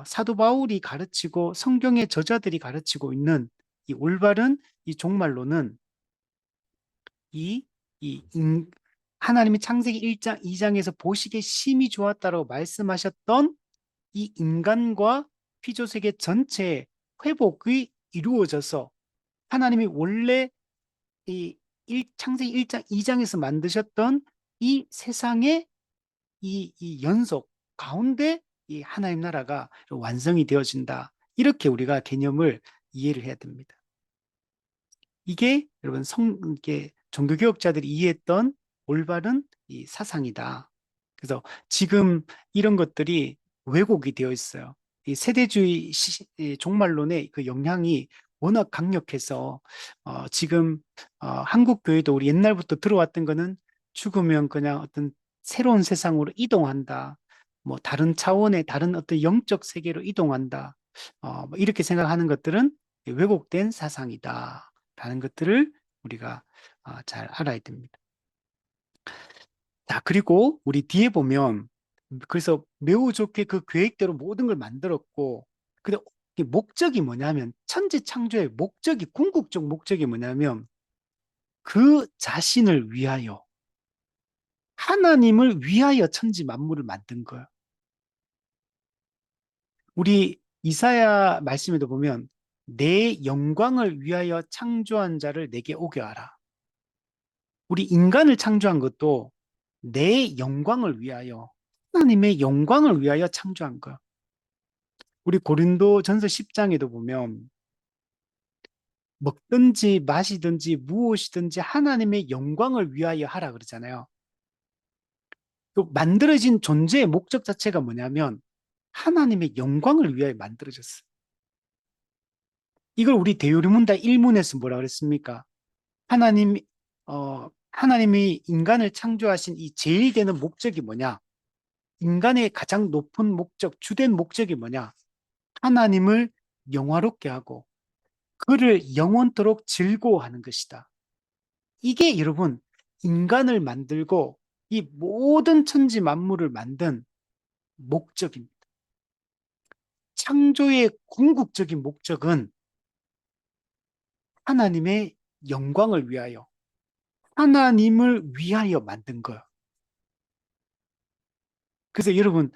사도 바울이 가르치고 성경의 저자들이 가르치고 있는 이 올바른 이 종말론은 이, 하나님이 창세기 1장, 2장에서 보시기에 심히 좋았다라고 말씀하셨던 이 인간과 피조세계 전체의 회복이 이루어져서 하나님이 원래 이 창세기 1장, 2장에서 만드셨던 이 세상의 이 연속 가운데 이 하나님 나라가 완성이 되어진다. 이렇게 우리가 개념을 이해를 해야 됩니다. 이게 여러분 이게 종교개혁자들이 이해했던 올바른 이 사상이다. 그래서 지금 이런 것들이 왜곡이 되어 있어요. 이 세대주의 이 종말론의 그 영향이 워낙 강력해서 지금 한국 교회도 우리 옛날부터 들어왔던 거는 죽으면 그냥 어떤 새로운 세상으로 이동한다. 뭐 다른 차원의 다른 어떤 영적 세계로 이동한다. 뭐 이렇게 생각하는 것들은 왜곡된 사상이다. 라는 것들을 우리가 잘 알아야 됩니다. 자, 그리고 우리 뒤에 보면 그래서 매우 좋게 그 계획대로 모든 걸 만들었고 근데 이 목적이 뭐냐면 천지 창조의 목적이 궁극적 목적이 뭐냐면 그 자신을 위하여 하나님을 위하여 천지 만물을 만든 거예요. 우리 이사야 말씀에도 보면 내 영광을 위하여 창조한 자를 내게 오게 하라. 우리 인간을 창조한 것도 내 영광을 위하여, 하나님의 영광을 위하여 창조한 거야. 우리 고린도 전서 10장에도 보면 먹든지 마시든지 무엇이든지 하나님의 영광을 위하여 하라 그러잖아요. 또 만들어진 존재의 목적 자체가 뭐냐면 하나님의 영광을 위하여 만들어졌어. 이걸 우리 대요리문답 1문에서 뭐라 그랬습니까? 하나님, 하나님이 인간을 창조하신 이 제일 되는 목적이 뭐냐? 인간의 가장 높은 목적, 주된 목적이 뭐냐? 하나님을 영화롭게 하고 그를 영원토록 즐거워하는 것이다. 이게 여러분 인간을 만들고 이 모든 천지 만물을 만든 목적입니다. 창조의 궁극적인 목적은 하나님의 영광을 위하여 하나님을 위하여 만든 거예요. 그래서 여러분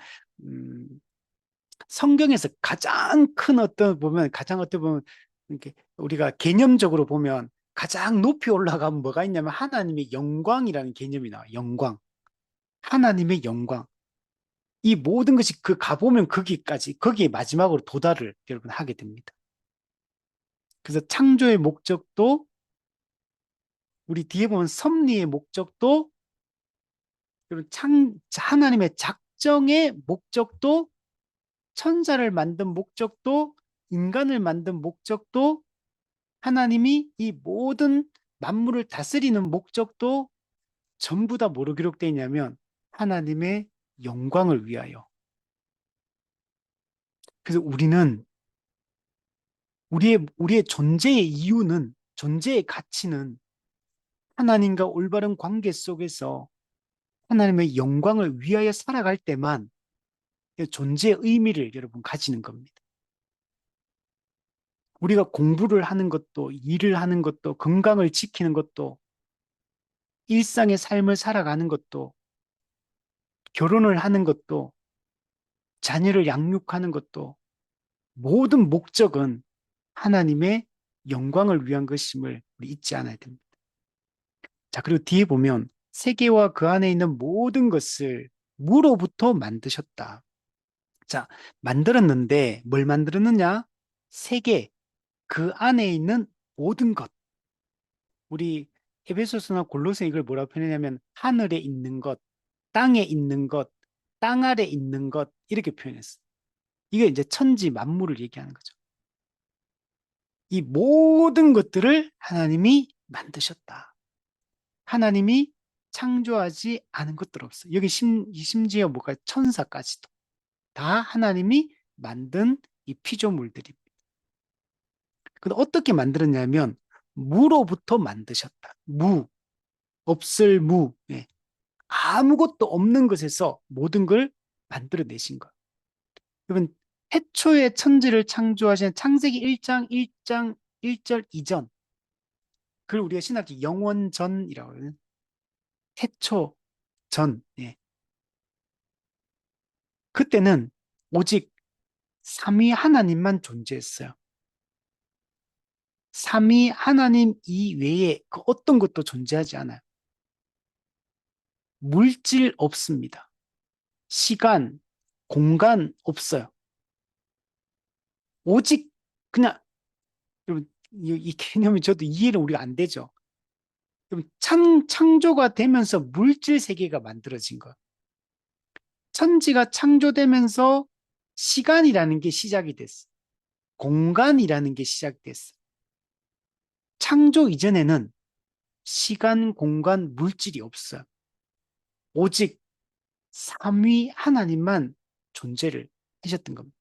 성경에서 가장 큰 어떤 보면 가장 어떻게 보면 이렇게 우리가 개념적으로 보면 가장 높이 올라가면 뭐가 있냐면 하나님의 영광이라는 개념이 나와요. 영광. 하나님의 영광. 이 모든 것이 그 가보면 거기까지 거기에 마지막으로 도달을 여러분 하게 됩니다. 그래서 창조의 목적도 우리 뒤에 보면 섭리의 목적도 그리고 하나님의 작정의 목적도 천사를 만든 목적도 인간을 만든 목적도 하나님이 이 모든 만물을 다스리는 목적도 전부 다 뭐로 기록되어 있냐면 하나님의 영광을 위하여. 그래서 우리는 우리의 존재의 이유는 존재의 가치는 하나님과 올바른 관계 속에서 하나님의 영광을 위하여 살아갈 때만 존재의 의미를 여러분 가지는 겁니다. 우리가 공부를 하는 것도 일을 하는 것도 건강을 지키는 것도 일상의 삶을 살아가는 것도 결혼을 하는 것도 자녀를 양육하는 것도 모든 목적은 하나님의 영광을 위한 것임을 우리 잊지 않아야 됩니다. 자, 그리고 뒤에 보면 세계와 그 안에 있는 모든 것을 무로부터 만드셨다. 자, 만들었는데 뭘 만들었느냐? 세계, 그 안에 있는 모든 것. 우리 에베소서나 골로새 이걸 뭐라고 표현하냐면 하늘에 있는 것, 땅에 있는 것, 땅 아래 있는 것 이렇게 표현했어. 이게 이제 천지 만물을 얘기하는 거죠. 이 모든 것들을 하나님이 만드셨다. 하나님이 창조하지 않은 것들 없어. 여기 심지어 뭐가 천사까지도 다 하나님이 만든 이 피조물들입니다. 근데 어떻게 만들었냐면 무로부터 만드셨다. 무, 없을 무. 예. 아무것도 없는 것에서 모든 걸 만들어내신 것. 여러분, 태초에 천지를 창조하신 창세기 1장 1장 1절 이전. 그걸 우리가 신학기 영원전이라고 하거든요. 태초 전. 예. 그때는 오직 삼위 하나님만 존재했어요. 삼위 하나님 이외에 그 어떤 것도 존재하지 않아요. 물질 없습니다. 시간, 공간 없어요. 오직 그냥 여러분 이 개념이 저도 이해는 우리가 안 되죠. 그럼 창조가 되면서 물질 세계가 만들어진 거. 천지가 창조되면서 시간이라는 게 시작이 됐어. 공간이라는 게 시작됐어. 창조 이전에는 시간, 공간, 물질이 없어요. 오직 삼위 하나님만 존재를 하셨던 겁니다.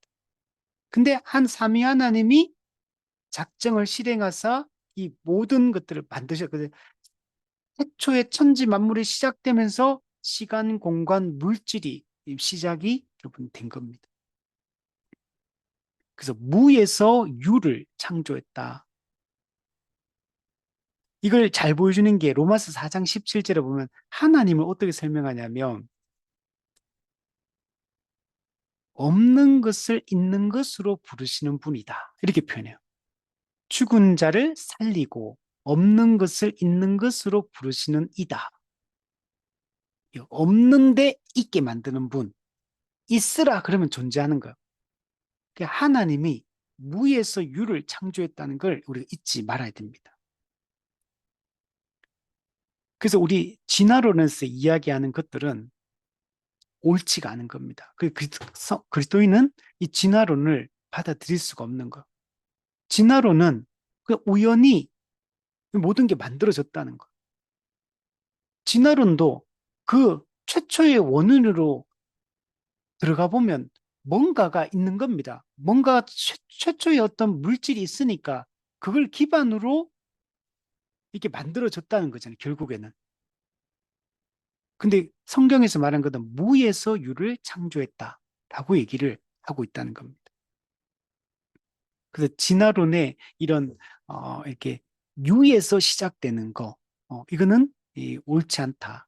근데 한 삼위 하나님이 작정을 실행하사 이 모든 것들을 만드셨거든요. 태초에 천지 만물이 시작되면서 시간, 공간, 물질이 시작이 여러분 된 겁니다. 그래서 무에서 유를 창조했다. 이걸 잘 보여주는 게 로마서 4장 17절에 보면 하나님을 어떻게 설명하냐면 없는 것을 있는 것으로 부르시는 분이다. 이렇게 표현해요. 죽은 자를 살리고 없는 것을 있는 것으로 부르시는 이다. 없는데 있게 만드는 분. 있으라 그러면 존재하는 거예요. 그러니까 하나님이 무에서 유를 창조했다는 걸 우리가 잊지 말아야 됩니다. 그래서 우리 진화론에서 이야기하는 것들은 옳지가 않은 겁니다. 그리스도인은 이 진화론을 받아들일 수가 없는 거. 진화론은 그냥 우연히 모든 게 만들어졌다는 거. 진화론도 그 최초의 원인으로 들어가 보면 뭔가가 있는 겁니다. 뭔가 최초의 어떤 물질이 있으니까 그걸 기반으로 이렇게 만들어졌다는 거잖아요, 결국에는. 근데 성경에서 말한 것은 무에서 유를 창조했다라고 얘기를 하고 있다는 겁니다. 그래서 진화론의 이런 이렇게 유에서 시작되는 거, 이거는 옳지 않다.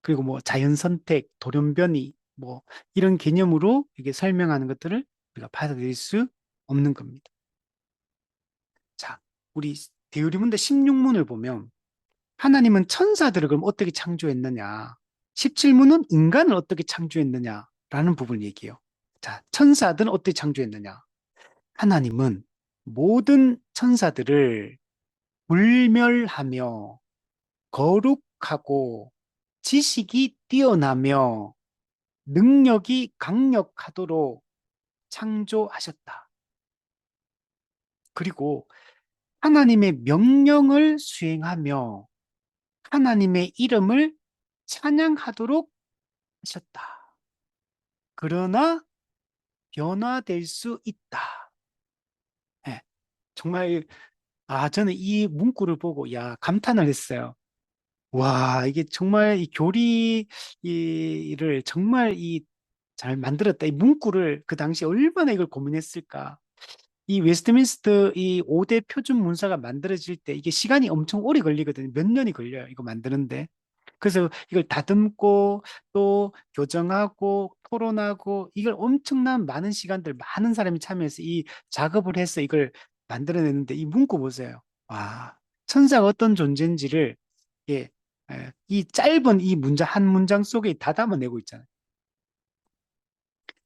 그리고 뭐 자연 선택, 돌연변이 뭐 이런 개념으로 이게 설명하는 것들을 우리가 받아들일 수 없는 겁니다. 자, 우리 대의문대 16문을 보면 하나님은 천사들을 그럼 어떻게 창조했느냐? 17문은 인간을 어떻게 창조했느냐라는 부분을 얘기해요. 자, 천사들은 어떻게 창조했느냐? 하나님은 모든 천사들을 불멸하며 거룩하고 지식이 뛰어나며 능력이 강력하도록 창조하셨다. 그리고 하나님의 명령을 수행하며 하나님의 이름을 찬양하도록 하셨다. 그러나 변화될 수 있다. 네, 정말 저는 이 문구를 보고 감탄을 했어요. 와, 이게 정말 이 교리를 정말 잘 만들었다. 이 문구를 그 당시 얼마나 이걸 고민했을까. 이 웨스트민스터 이 5대 표준 문서가 만들어질 때 이게 시간이 엄청 오래 걸리거든요. 몇 년이 걸려요. 이거 만드는데. 그래서 이걸 다듬고 또 교정하고 토론하고 이걸 엄청난 많은 시간들 많은 사람이 참여해서 이 작업을 해서 이걸 만들어내는데 이 문구 보세요. 와, 천사가 어떤 존재인지를 예, 이 짧은 이 문장 한 문장 속에 다 담아내고 있잖아요.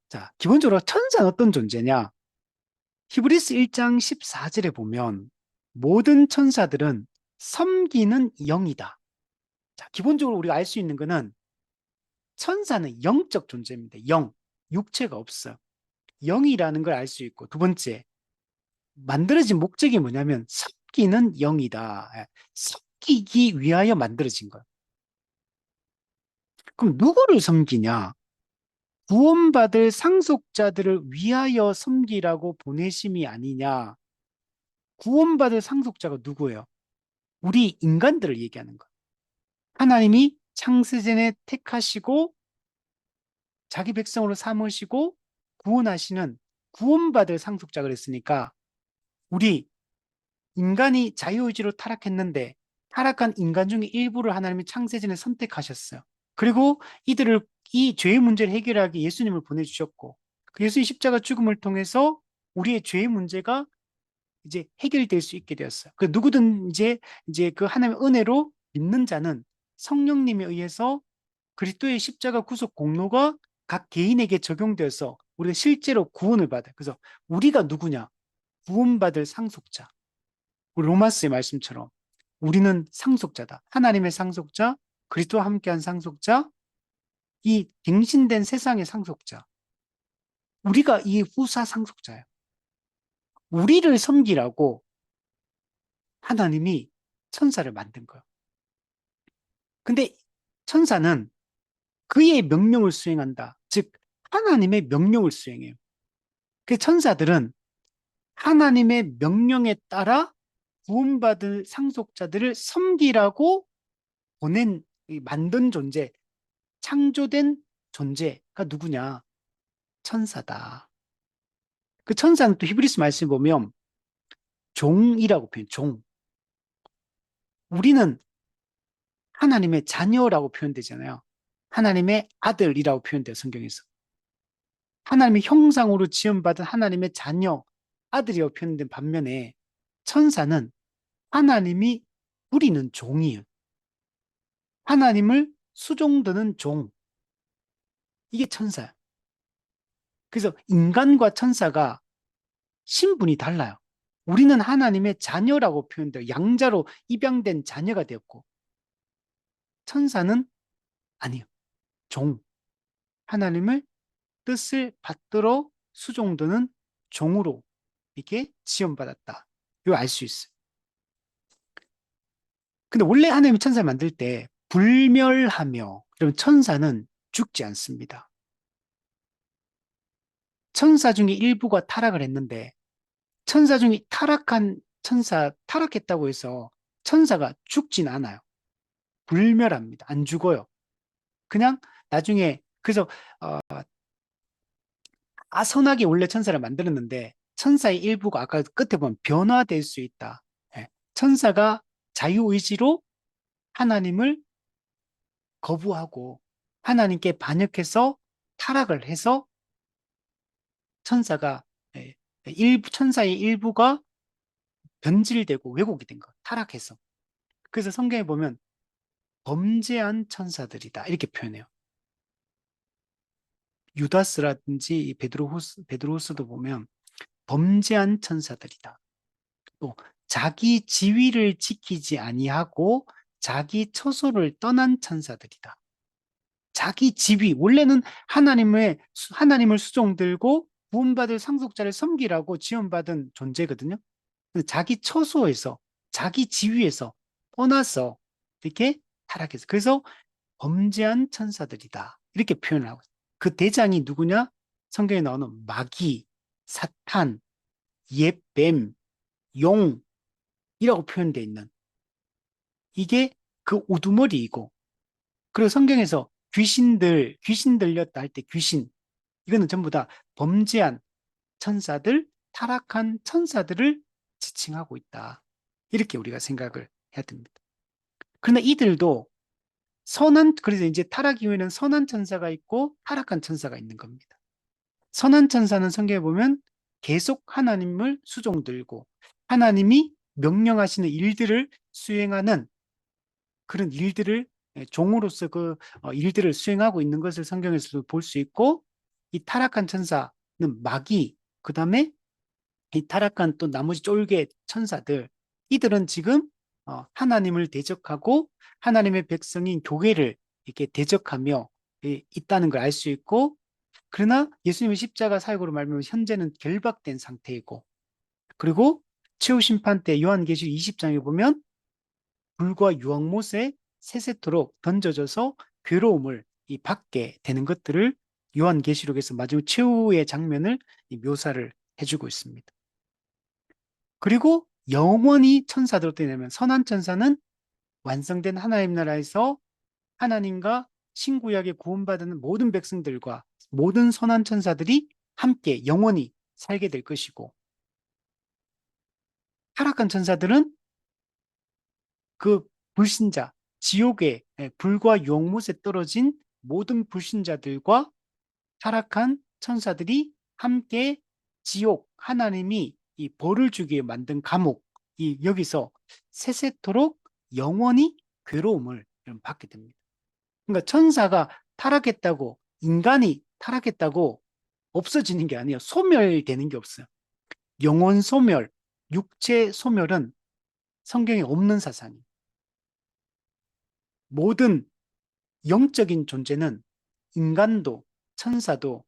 자, 기본적으로 천사는 어떤 존재냐? 히브리스 1장 14절에 보면 모든 천사들은 섬기는 영이다. 자, 기본적으로 우리가 알 수 있는 거는 천사는 영적 존재입니다. 영, 육체가 없어요. 영이라는 걸 알 수 있고, 두 번째, 만들어진 목적이 뭐냐면 섞이는 영이다. 예, 섞이기 위하여 만들어진 거예요. 그럼 누구를 섬기냐? 구원받을 상속자들을 위하여 섬기라고 보내심이 아니냐? 구원받을 상속자가 누구예요? 우리 인간들을 얘기하는 거예요. 하나님이 창세전에 택하시고 자기 백성으로 삼으시고 구원하시는 구원받을 상속자 그랬으니까 우리 인간이 자유의지로 타락했는데 타락한 인간 중에 일부를 하나님이 창세전에 선택하셨어요. 그리고 이들을 이 죄의 문제를 해결하기 예수님을 보내주셨고 그 예수님 십자가 죽음을 통해서 우리의 죄의 문제가 이제 해결될 수 있게 되었어요. 그 누구든 이제 그 하나님의 은혜로 믿는 자는 성령님에 의해서 그리스도의 십자가 구속 공로가 각 개인에게 적용되어서 우리가 실제로 구원을 받아요. 그래서 우리가 누구냐? 구원받을 상속자. 우리 로마스의 말씀처럼 우리는 상속자다. 하나님의 상속자, 그리스도와 함께한 상속자, 이 갱신된 세상의 상속자. 우리가 이 후사 상속자예요. 우리를 섬기라고 하나님이 천사를 만든 거예요. 근데 천사는 그의 명령을 수행한다. 즉 하나님의 명령을 수행해요. 그 천사들은 하나님의 명령에 따라 구원받은 상속자들을 섬기라고 보낸 만든 존재, 창조된 존재가 누구냐? 천사다. 그 천사는 또 히브리스 말씀 보면 종이라고 표현, 종. 우리는 하나님의 자녀라고 표현되잖아요. 하나님의 아들이라고 표현돼요, 성경에서. 하나님의 형상으로 지음받은 하나님의 자녀, 아들이라고 표현된 반면에 천사는 하나님이 부리는 종이에요. 하나님을 수종드는 종. 이게 천사야. 그래서 인간과 천사가 신분이 달라요. 우리는 하나님의 자녀라고 표현돼요. 양자로 입양된 자녀가 되었고, 천사는 아니요. 종. 하나님을 뜻을 받들어 수종드는 종으로 이렇게 지원받았다. 이거 알 수 있어요. 근데 원래 하나님이 천사를 만들 때 불멸하며, 그러면 천사는 죽지 않습니다. 천사 중에 일부가 타락을 했는데, 천사 중에 타락한 천사, 타락했다고 해서 천사가 죽진 않아요. 불멸합니다. 안 죽어요. 그냥 나중에, 그래서, 어, 아선하게 원래 천사를 만들었는데, 천사의 일부가 아까 끝에 보면 변화될 수 있다. 예. 천사가 자유의지로 하나님을 거부하고 하나님께 반역해서 타락을 해서 천사가, 예, 천사의 일부가 변질되고 왜곡이 된 거, 타락해서. 그래서 성경에 보면 범죄한 천사들이다. 이렇게 표현해요. 유다스라든지 베드로후스도 보면 범죄한 천사들이다. 또 자기 지위를 지키지 아니하고 자기 처소를 떠난 천사들이다. 자기 지위, 원래는 하나님을 수종들고 구원받을 상속자를 섬기라고 지원받은 존재거든요. 근데 자기 처소에서, 자기 지위에서 떠나서 이렇게 타락해서. 그래서 범죄한 천사들이다. 이렇게 표현을 하고 있어요. 그 대장이 누구냐? 성경에 나오는 마귀, 사탄, 옛뱀, 용이라고 표현되어 있는 이게 그 우두머리이고, 그리고 성경에서 귀신 들렸다 할 때 귀신, 이거는 전부 다 범죄한 천사들, 타락한 천사들을 지칭하고 있다. 이렇게 우리가 생각을 해야 됩니다. 그러나 이들도 그래서 이제 타락 이후에는 선한 천사가 있고 타락한 천사가 있는 겁니다. 선한 천사는 성경에 보면 계속 하나님을 수종들고 하나님이 명령하시는 일들을 수행하는 그런 일들을 종으로서 그 일들을 수행하고 있는 것을 성경에서도 볼 수 있고 이 타락한 천사는 마귀, 그 다음에 이 타락한 또 나머지 쫄개 천사들 이들은 지금 하나님을 대적하고 하나님의 백성인 교회를 이렇게 대적하며 있다는 걸 알 수 있고 그러나 예수님의 십자가 사역으로 말미암아 현재는 결박된 상태이고, 그리고 최후 심판 때 요한계시록 20장에 보면 불과 유황못에 세세토록 던져져서 괴로움을 받게 되는 것들을 요한계시록에서 마지막 최후의 장면을 묘사를 해주고 있습니다. 그리고 영원히 천사들 어떻게 되냐면, 선한 천사는 완성된 하나님 나라에서 하나님과 신구약에 구원받은 모든 백성들과 모든 선한 천사들이 함께 영원히 살게 될 것이고, 타락한 천사들은 그 불신자, 지옥의 불과 용못에 떨어진 모든 불신자들과 타락한 천사들이 함께 지옥, 하나님이 이 벌을 주기에 만든 감옥, 이 여기서 세세토록 영원히 괴로움을 받게 됩니다. 그러니까 천사가 타락했다고, 인간이 타락했다고 없어지는 게 아니에요. 소멸되는 게 없어요. 영혼 소멸, 육체 소멸은 성경에 없는 사상이에요. 모든 영적인 존재는, 인간도 천사도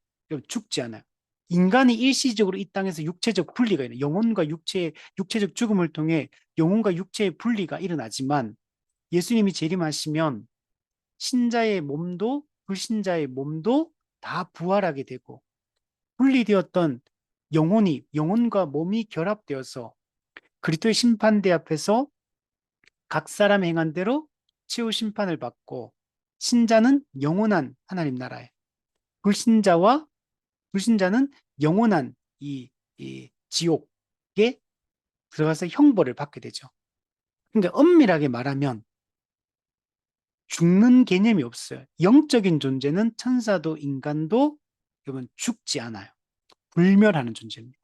죽지 않아요. 인간이 일시적으로 이 땅에서 육체적 분리가 있는, 영혼과 육체적 죽음을 통해 영혼과 육체의 분리가 일어나지만, 예수님이 재림하시면 신자의 몸도 불신자의 몸도 다 부활하게 되고, 분리되었던 영혼과 몸이 결합되어서 그리스도의 심판대 앞에서 각 사람 행한 대로 최후 심판을 받고, 신자는 영원한 하나님 나라에, 불신자와 불신자는 영원한 이 지옥에 들어가서 형벌을 받게 되죠. 그러니까 엄밀하게 말하면 죽는 개념이 없어요. 영적인 존재는 천사도 인간도 여러분 죽지 않아요. 불멸하는 존재입니다.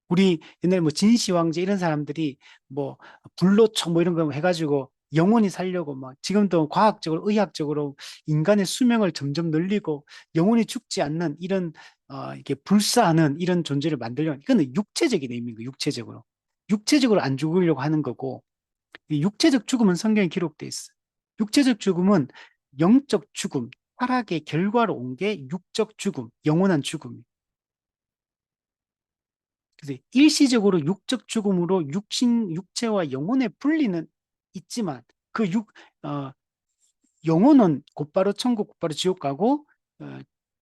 우리 옛날에 뭐 진시황제 이런 사람들이 뭐 불로초 뭐 이런 거 해가지고 영원히 살려고 막, 지금도 과학적으로 의학적으로 인간의 수명을 점점 늘리고 영원히 죽지 않는 이런 이렇게 불사하는 이런 존재를 만들려고, 이거는 육체적인 의미인 거예요. 육체적으로 안 죽으려고 하는 거고, 이 육체적 죽음은 성경에 기록돼 있어요. 육체적 죽음은 영적 죽음, 타락의 결과로 온 게 육적 죽음, 영원한 죽음. 그래서 일시적으로 육적 죽음으로 육체와 영혼의 분리는 있지만, 그 어, 영혼은 곧바로 천국, 곧바로 지옥 가고,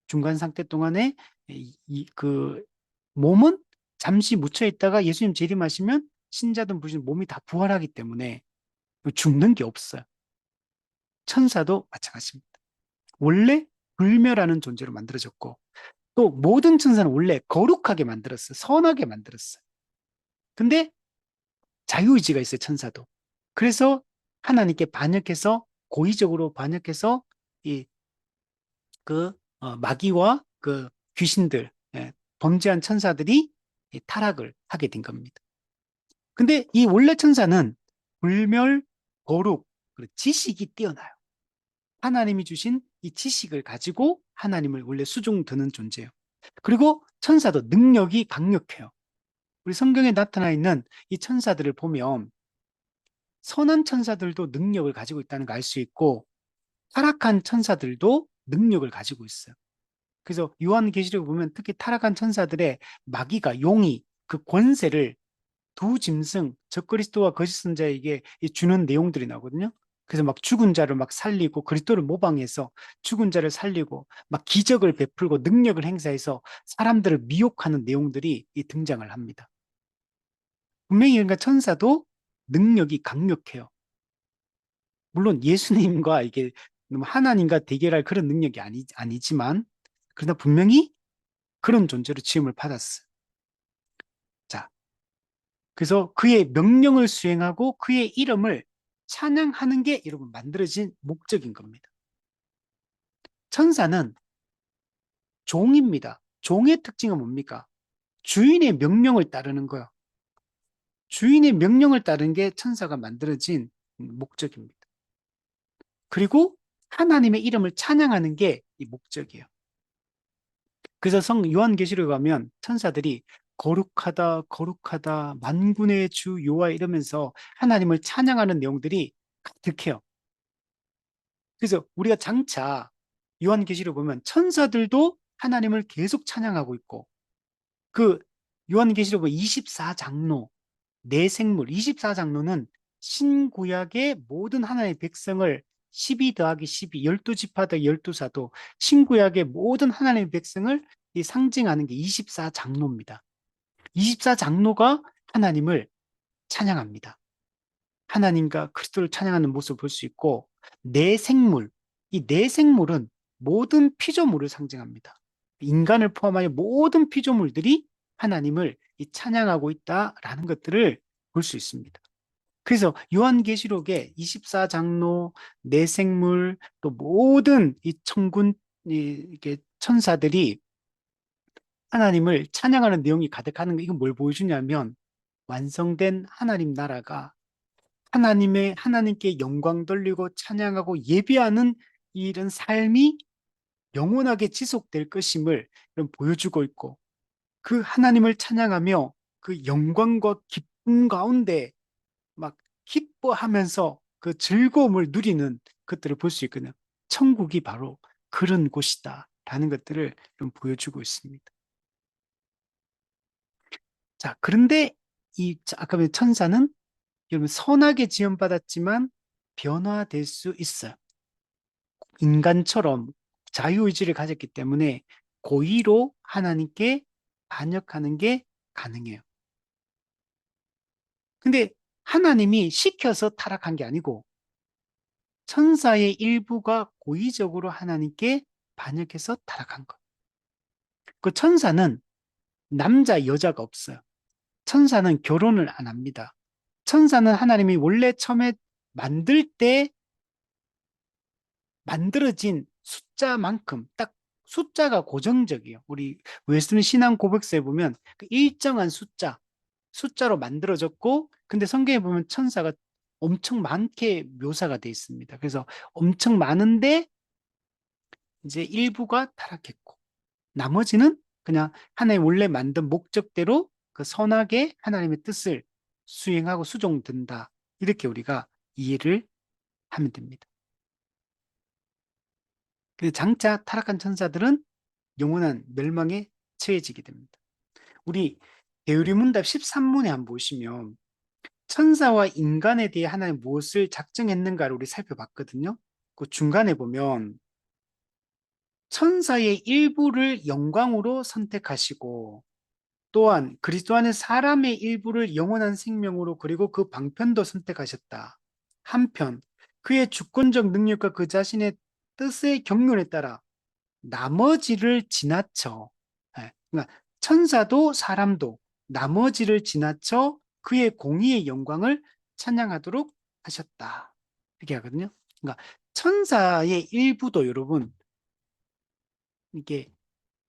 중간 상태 동안에 그 몸은 잠시 묻혀 있다가 예수님 재림하시면 신자든 불신 몸이 다 부활하기 때문에 죽는 게 없어요. 천사도 마찬가지입니다. 원래 불멸하는 존재로 만들어졌고, 또 모든 천사는 원래 거룩하게 만들었어요. 선하게 만들었어요. 근데 자유의지가 있어요, 천사도. 그래서 하나님께 반역해서, 고의적으로 반역해서 마귀와 그 귀신들, 범죄한 천사들이 타락을 하게 된 겁니다. 근데 이 원래 천사는 불멸, 거룩, 그리고 지식이 뛰어나요. 하나님이 주신 이 지식을 가지고 하나님을 원래 수종 드는 존재예요. 그리고 천사도 능력이 강력해요. 우리 성경에 나타나 있는 이 천사들을 보면 선한 천사들도 능력을 가지고 있다는 걸 알 수 있고, 타락한 천사들도 능력을 가지고 있어요. 그래서 요한계시록을 보면 특히 타락한 천사들의 마귀가, 용이 그 권세를 두 짐승, 적그리스도와 거짓 선자에게 주는 내용들이 나오거든요. 그래서 막 죽은 자를 막 살리고, 그리스도를 모방해서 죽은 자를 살리고 막 기적을 베풀고 능력을 행사해서 사람들을 미혹하는 내용들이 등장을 합니다. 분명히 그러니까 천사도 능력이 강력해요. 물론 예수님과 이게 하나님과 대결할 그런 능력이 아니지만, 그러나 분명히 그런 존재로 지음을 받았어요. 자, 그래서 그의 명령을 수행하고 그의 이름을 찬양하는 게 여러분 만들어진 목적인 겁니다. 천사는 종입니다. 종의 특징은 뭡니까? 주인의 명령을 따르는 거예요. 주인의 명령을 따르는 게 천사가 만들어진 목적입니다. 그리고 하나님의 이름을 찬양하는 게 이 목적이에요. 그래서 요한계시록에 가면 천사들이 거룩하다, 거룩하다, 만군의 주 여호와 이러면서 하나님을 찬양하는 내용들이 가득해요. 그래서 우리가 장차 요한계시록 보면 천사들도 하나님을 계속 찬양하고 있고, 그 요한계시록 24장로, 내 생물, 24장로는 신구약의 모든 하나님의 백성을 12 더하기 12, 12지파 더 12사도 신구약의 모든 하나님의 백성을 이 상징하는 게 24장로입니다. 24장로가 하나님을 찬양합니다. 하나님과 그리스도를 찬양하는 모습을 볼 수 있고, 내 생물, 이 내 생물은 모든 피조물을 상징합니다. 인간을 포함하여 모든 피조물들이 하나님을 이 찬양하고 있다라는 것들을 볼 수 있습니다. 그래서 요한계시록에 24장로, 내 생물, 또 모든 이 천군, 이게 천사들이 하나님을 찬양하는 내용이 가득하는 거, 이건 뭘 보여주냐면 완성된 하나님 나라가 하나님께 영광 돌리고 찬양하고 예배하는 이런 삶이 영원하게 지속될 것임을 보여주고 있고, 그 하나님을 찬양하며 그 영광과 기쁨 가운데 막 기뻐하면서 그 즐거움을 누리는 것들을 볼 수 있거든요. 천국이 바로 그런 곳이다 라는 것들을 좀 보여주고 있습니다. 자, 그런데 아까 본 천사는 여러분 선하게 지원받았지만 변화될 수 있어요. 인간처럼 자유의지를 가졌기 때문에 고의로 하나님께 반역하는 게 가능해요. 근데 하나님이 시켜서 타락한 게 아니고 천사의 일부가 고의적으로 하나님께 반역해서 타락한 것. 그 천사는 남자, 여자가 없어요. 천사는 결혼을 안 합니다. 천사는 하나님이 원래 처음에 만들 때 만들어진 숫자만큼 딱 숫자가 고정적이에요. 우리 웨스턴 신앙 고백서에 보면 그 일정한 숫자로 만들어졌고, 근데 성경에 보면 천사가 엄청 많게 묘사가 되어 있습니다. 그래서 엄청 많은데 이제 일부가 타락했고, 나머지는 그냥 하나님 원래 만든 목적대로 그 선하게 하나님의 뜻을 수행하고 수종된다. 이렇게 우리가 이해를 하면 됩니다. 그 장차 타락한 천사들은 영원한 멸망에 처해지게 됩니다. 우리 대유리문답 13문에 한번 보시면 천사와 인간에 대해 하나님 무엇을 작정했는가를 우리 살펴봤거든요. 그 중간에 보면 천사의 일부를 영광으로 선택하시고, 또한 그리스도 안에 사람의 일부를 영원한 생명으로, 그리고 그 방편도 선택하셨다. 한편 그의 주권적 능력과 그 자신의 뜻의 경륜에 따라 나머지를 지나쳐, 그러니까 천사도 사람도 나머지를 지나쳐 그의 공의의 영광을 찬양하도록 하셨다. 이렇게 하거든요. 그러니까 천사의 일부도 여러분 이게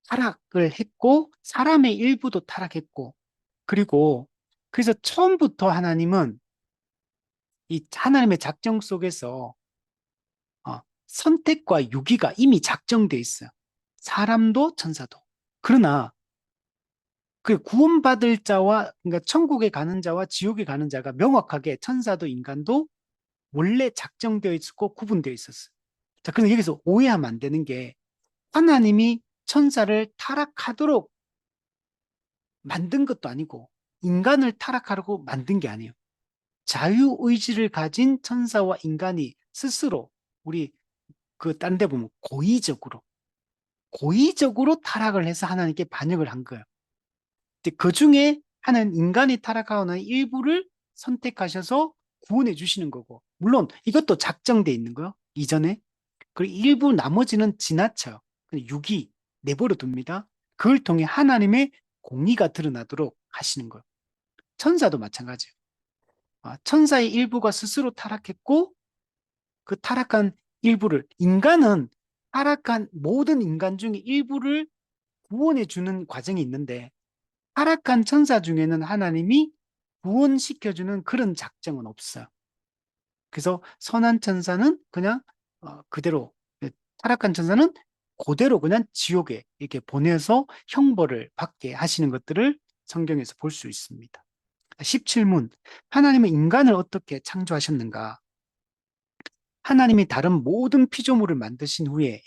타락을 했고, 사람의 일부도 타락했고, 그리고 그래서 처음부터 하나님은 이 하나님의 작정 속에서 선택과 유기가 이미 작정돼 있어요. 사람도 천사도. 그러나 그 구원받을 자와, 그러니까 천국에 가는 자와 지옥에 가는 자가 명확하게 천사도 인간도 원래 작정되어 있었고 구분되어 있었어요. 자, 그래서 여기서 오해하면 안 되는 게 하나님이 천사를 타락하도록 만든 것도 아니고 인간을 타락하려고 만든 게 아니에요. 자유의지를 가진 천사와 인간이 스스로 우리 그 딴 데 보면 고의적으로 타락을 해서 하나님께 반역을 한 거예요. 그 중에 하나는 인간이 타락하는 일부를 선택하셔서 구원해 주시는 거고, 물론 이것도 작정돼 있는 거요, 이전에. 그리고 일부 나머지는 지나쳐요. 유기 내버려 둡니다. 그걸 통해 하나님의 공의가 드러나도록 하시는 거예요. 천사도 마찬가지예요. 천사의 일부가 스스로 타락했고, 그 타락한 일부를, 인간은 타락한 모든 인간 중에 일부를 구원해 주는 과정이 있는데, 타락한 천사 중에는 하나님이 구원시켜주는 그런 작정은 없어요. 그래서 선한 천사는 그냥 그대로, 타락한 천사는 그대로 그냥 지옥에 이렇게 보내서 형벌을 받게 하시는 것들을 성경에서 볼 수 있습니다. 17문, 하나님은 인간을 어떻게 창조하셨는가? 하나님이 다른 모든 피조물을 만드신 후에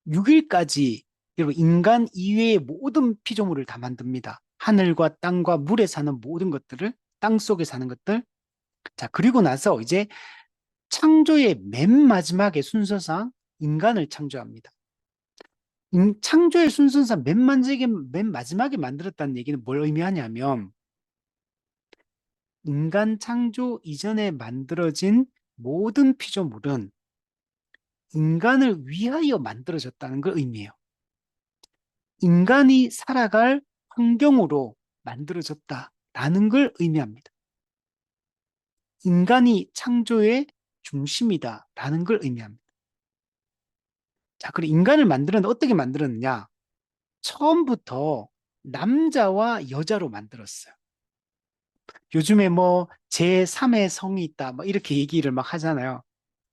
6일까지 여러분, 인간 이외의 모든 피조물을 다 만듭니다. 하늘과 땅과 물에 사는 모든 것들을, 땅 속에 사는 것들. 자, 그리고 나서 이제 창조의 맨 마지막의 순서상 인간을 창조합니다. 창조의 순서상 맨 마지막에 만들었다는 얘기는 뭘 의미하냐면, 인간 창조 이전에 만들어진 모든 피조물은 인간을 위하여 만들어졌다는 걸 의미해요. 인간이 살아갈 환경으로 만들어졌다라는 걸 의미합니다. 인간이 창조의 중심이다라는 걸 의미합니다. 자, 그리고 인간을 어떻게 만들었느냐? 처음부터 남자와 여자로 만들었어요. 요즘에 뭐 제3의 성이 있다, 뭐 이렇게 얘기를 막 하잖아요.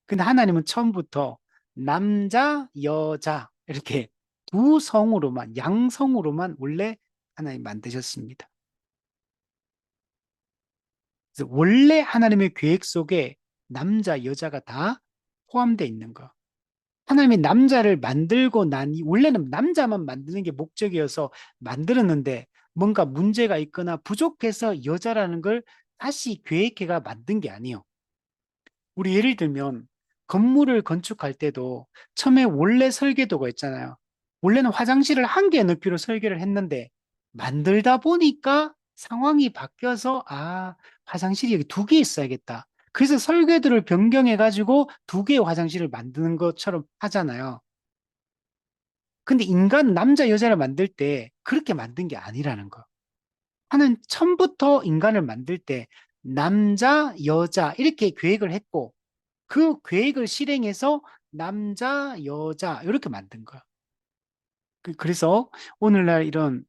근데 하나님은 처음부터 남자, 여자 이렇게 두 성으로만, 양성으로만 원래 하나님 만드셨습니다. 그래서 원래 하나님의 계획 속에 남자, 여자가 다 포함되어 있는 거. 하나님이 남자를 만들고 나니, 원래는 남자만 만드는 게 목적이어서 만들었는데, 뭔가 문제가 있거나 부족해서 여자라는 걸 다시 계획해가 만든 게 아니에요. 우리 예를 들면, 건물을 건축할 때도 처음에 원래 설계도가 있잖아요. 원래는 화장실을 한 개 높이로 설계를 했는데, 만들다 보니까 상황이 바뀌어서, 아, 화장실이 여기 두 개 있어야겠다. 그래서 설계도를 변경해가지고 두 개의 화장실을 만드는 것처럼 하잖아요. 근데 인간 남자 여자를 만들 때 그렇게 만든 게 아니라는 거. 하는 처음부터 인간을 만들 때 남자 여자 이렇게 계획을 했고 그 계획을 실행해서 남자 여자 이렇게 만든 거야. 그래서 오늘날 이런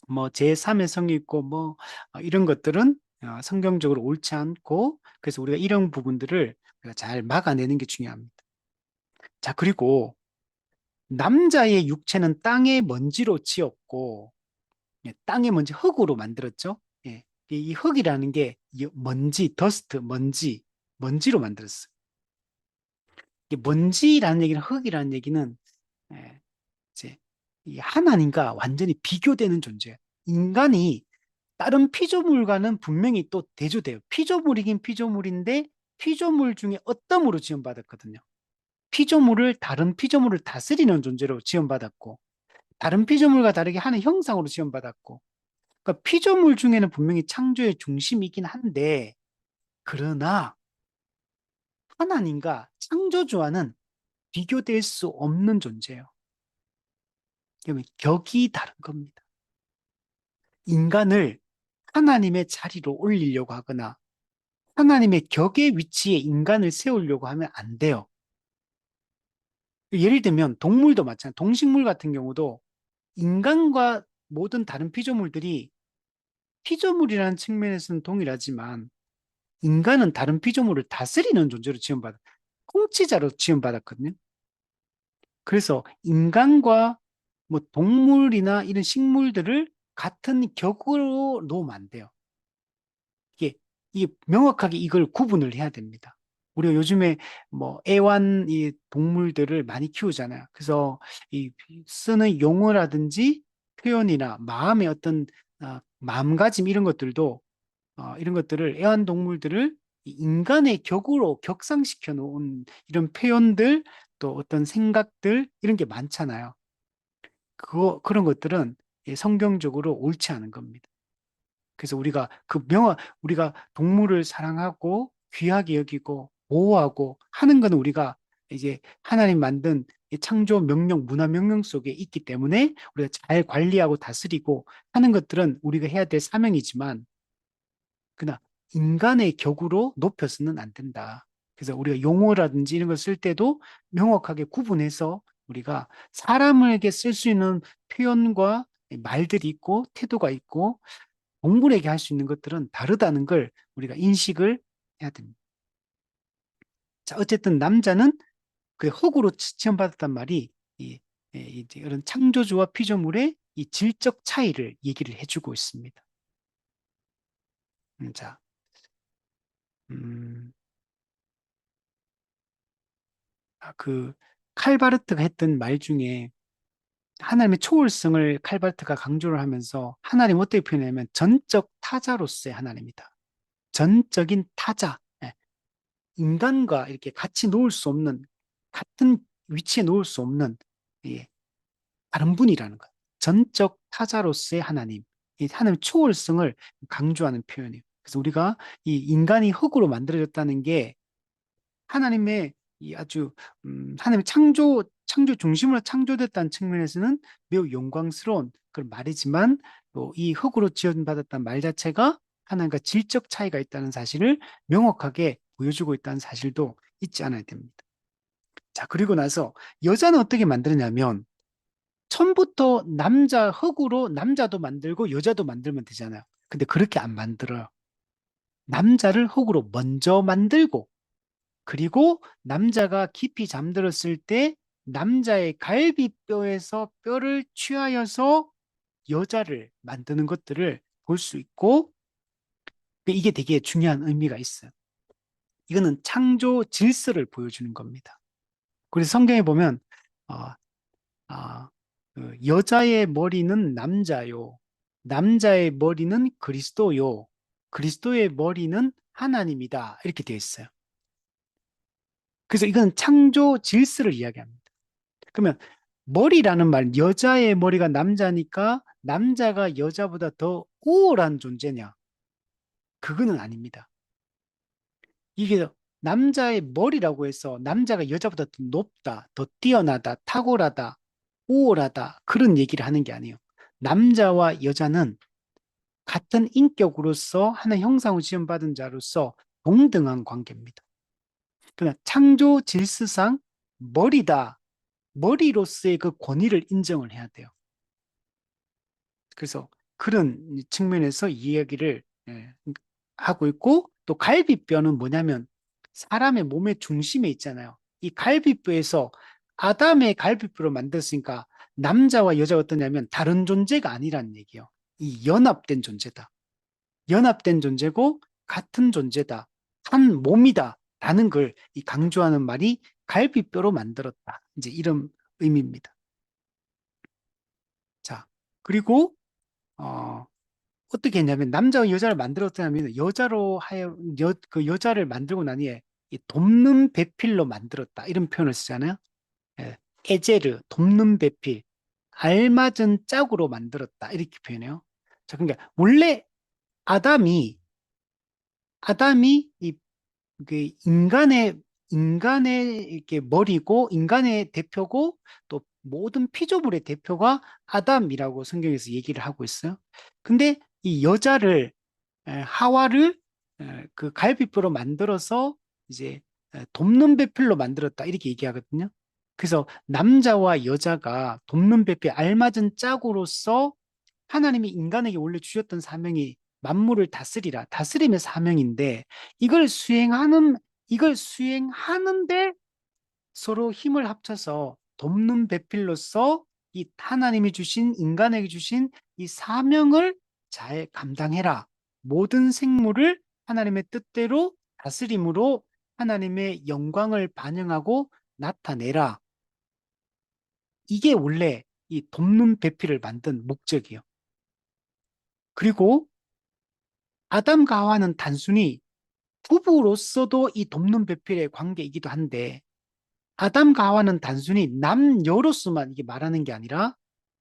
뭐 제3의 성이 있고 뭐 이런 것들은 성경적으로 옳지 않고 그래서 우리가 이런 부분들을 우리가 잘 막아내는 게 중요합니다. 자, 그리고 남자의 육체는 땅의 먼지로 지었고 땅의 먼지 흙으로 만들었죠. 예. 이 흙이라는 게 먼지, 더스트, 먼지로 만들었어요. 이 먼지라는 얘기는 흙이라는 얘기는 예, 이제 이 하나님과 완전히 비교되는 존재예요. 인간이 다른 피조물과는 분명히 또 대조돼요. 피조물이긴 피조물인데 피조물 중에 어떤 으로 지원받았거든요. 피조물을 다른 피조물을 다스리는 존재로 지원받았고 다른 피조물과 다르게 하는 형상으로 지원받았고 그러니까 피조물 중에는 분명히 창조의 중심이긴 한데, 그러나 하나님과 창조주와는 비교될 수 없는 존재예요. 그러면 격이 다른 겁니다. 인간을 하나님의 자리로 올리려고 하거나 하나님의 격의 위치에 인간을 세우려고 하면 안 돼요. 예를 들면 동물도 마찬가지, 동식물 같은 경우도 인간과 모든 다른 피조물들이 피조물이라는 측면에서는 동일하지만 인간은 다른 피조물을 다스리는 존재로 지원받아, 통치자로 지원받았거든요. 그래서 인간과 뭐 동물이나 이런 식물들을 같은 격으로 놓으면 안 돼요. 이게 명확하게 이걸 구분을 해야 됩니다. 우리가 요즘에 뭐 애완 이 동물들을 많이 키우잖아요. 그래서 이 쓰는 용어라든지 표현이나 마음의 어떤 마음가짐 이런 것들도 이런 것들을 애완동물들을 인간의 격으로 격상시켜 놓은 이런 표현들 또 어떤 생각들 이런 게 많잖아요. 그런 것들은 성경적으로 옳지 않은 겁니다. 그래서 우리가 동물을 사랑하고 귀하게 여기고 보호하고 하는 건 우리가 이제 하나님 만든 이 창조 명령, 문화 명령 속에 있기 때문에 우리가 잘 관리하고 다스리고 하는 것들은 우리가 해야 될 사명이지만 그러나 인간의 격으로 높여서는 안 된다. 그래서 우리가 용어라든지 이런 걸 쓸 때도 명확하게 구분해서 우리가 사람에게 쓸 수 있는 표현과 말들이 있고 태도가 있고 동물에게 할 수 있는 것들은 다르다는 걸 우리가 인식을 해야 됩니다. 자, 어쨌든 남자는 그 흙으로 지원받았단 말이 이제 이런 창조주와 피조물의 이 질적 차이를 얘기를 해주고 있습니다. 자, 음, 그 칼바르트가 했던 말 중에 하나님의 초월성을 칼발트가 강조를 하면서 하나님 어떻게 표현하냐면 전적 타자로서의 하나님이다. 전적인 타자. 예. 인간과 이렇게 같이 놓을 수 없는, 같은 위치에 놓을 수 없는, 예, 다른 분이라는 거예요. 전적 타자로서의 하나님. 이 하나님의 초월성을 강조하는 표현이에요. 그래서 우리가 이 인간이 흙으로 만들어졌다는 게 하나님의 이 아주 하나님의 창조 중심으로 창조됐다는 측면에서는 매우 영광스러운 그런 말이지만 또 이 흙으로 지원받았다는 말 자체가 하나님과 질적 차이가 있다는 사실을 명확하게 보여주고 있다는 사실도 잊지 않아야 됩니다. 자, 그리고 나서 여자는 어떻게 만드냐면 처음부터 남자 흙으로 남자도 만들고 여자도 만들면 되잖아요. 근데 그렇게 안 만들어요. 남자를 흙으로 먼저 만들고 그리고 남자가 깊이 잠들었을 때 남자의 갈비뼈에서 뼈를 취하여서 여자를 만드는 것들을 볼 수 있고 이게 되게 중요한 의미가 있어요. 이거는 창조 질서를 보여주는 겁니다. 그래서 성경에 보면 어, 여자의 머리는 남자요, 남자의 머리는 그리스도요, 그리스도의 머리는 하나님이다 이렇게 되어 있어요. 그래서 이건 창조 질서를 이야기합니다. 그러면 머리라는 말, 여자의 머리가 남자니까 남자가 여자보다 더 우월한 존재냐? 그거는 아닙니다. 이게 남자의 머리라고 해서 남자가 여자보다 더 높다, 더 뛰어나다, 탁월하다, 우월하다 그런 얘기를 하는 게 아니에요. 남자와 여자는 같은 인격으로서 하나의 형상을 지음받은 자로서 동등한 관계입니다. 그러나 창조 질서상 머리다, 머리로서의 그 권위를 인정을 해야 돼요. 그래서 그런 측면에서 이 이야기를 하고 있고 또 갈비뼈는 뭐냐면 사람의 몸의 중심에 있잖아요. 이 갈비뼈에서 아담의 갈비뼈로 만들었으니까 남자와 여자가 어떠냐면 다른 존재가 아니라는 얘기예요. 이 연합된 존재다. 연합된 존재고 같은 존재다. 한 몸이다. 라는 걸 이 강조하는 말이 갈비뼈로 만들었다. 이제 이런 의미입니다. 자, 그리고 어, 어떻게 했냐면 남자와 여자를 만들었다면 여자로 하여 그 여자를 만들고 나니에 이 돕는 배필로 만들었다 이런 표현을 쓰잖아요. 예, 에제르 돕는 배필 알맞은 짝으로 만들었다 이렇게 표현해요. 자, 그러니까 원래 아담이 이 그 인간의 이렇게 머리고 인간의 대표고 또 모든 피조물의 대표가 아담이라고 성경에서 얘기를 하고 있어요. 근데 이 여자를 하와를 그 갈비뼈로 만들어서 이제 돕는 배필로 만들었다 이렇게 얘기하거든요. 그래서 남자와 여자가 돕는 배필 알맞은 짝으로서 하나님이 인간에게 원래 주셨던 사명이 만물을 다스리라 다스림의 사명인데 이걸 수행하는데 서로 힘을 합쳐서 돕는 배필로서 이 하나님이 주신 인간에게 주신 이 사명을 잘 감당해라. 모든 생물을 하나님의 뜻대로 다스림으로 하나님의 영광을 반영하고 나타내라. 이게 원래 이 돕는 배필을 만든 목적이에요. 그리고 아담과 하와는 단순히 부부로서도 이 돕는 배필의 관계이기도 한데 아담과 하와는 단순히 남녀로서만 이게 말하는 게 아니라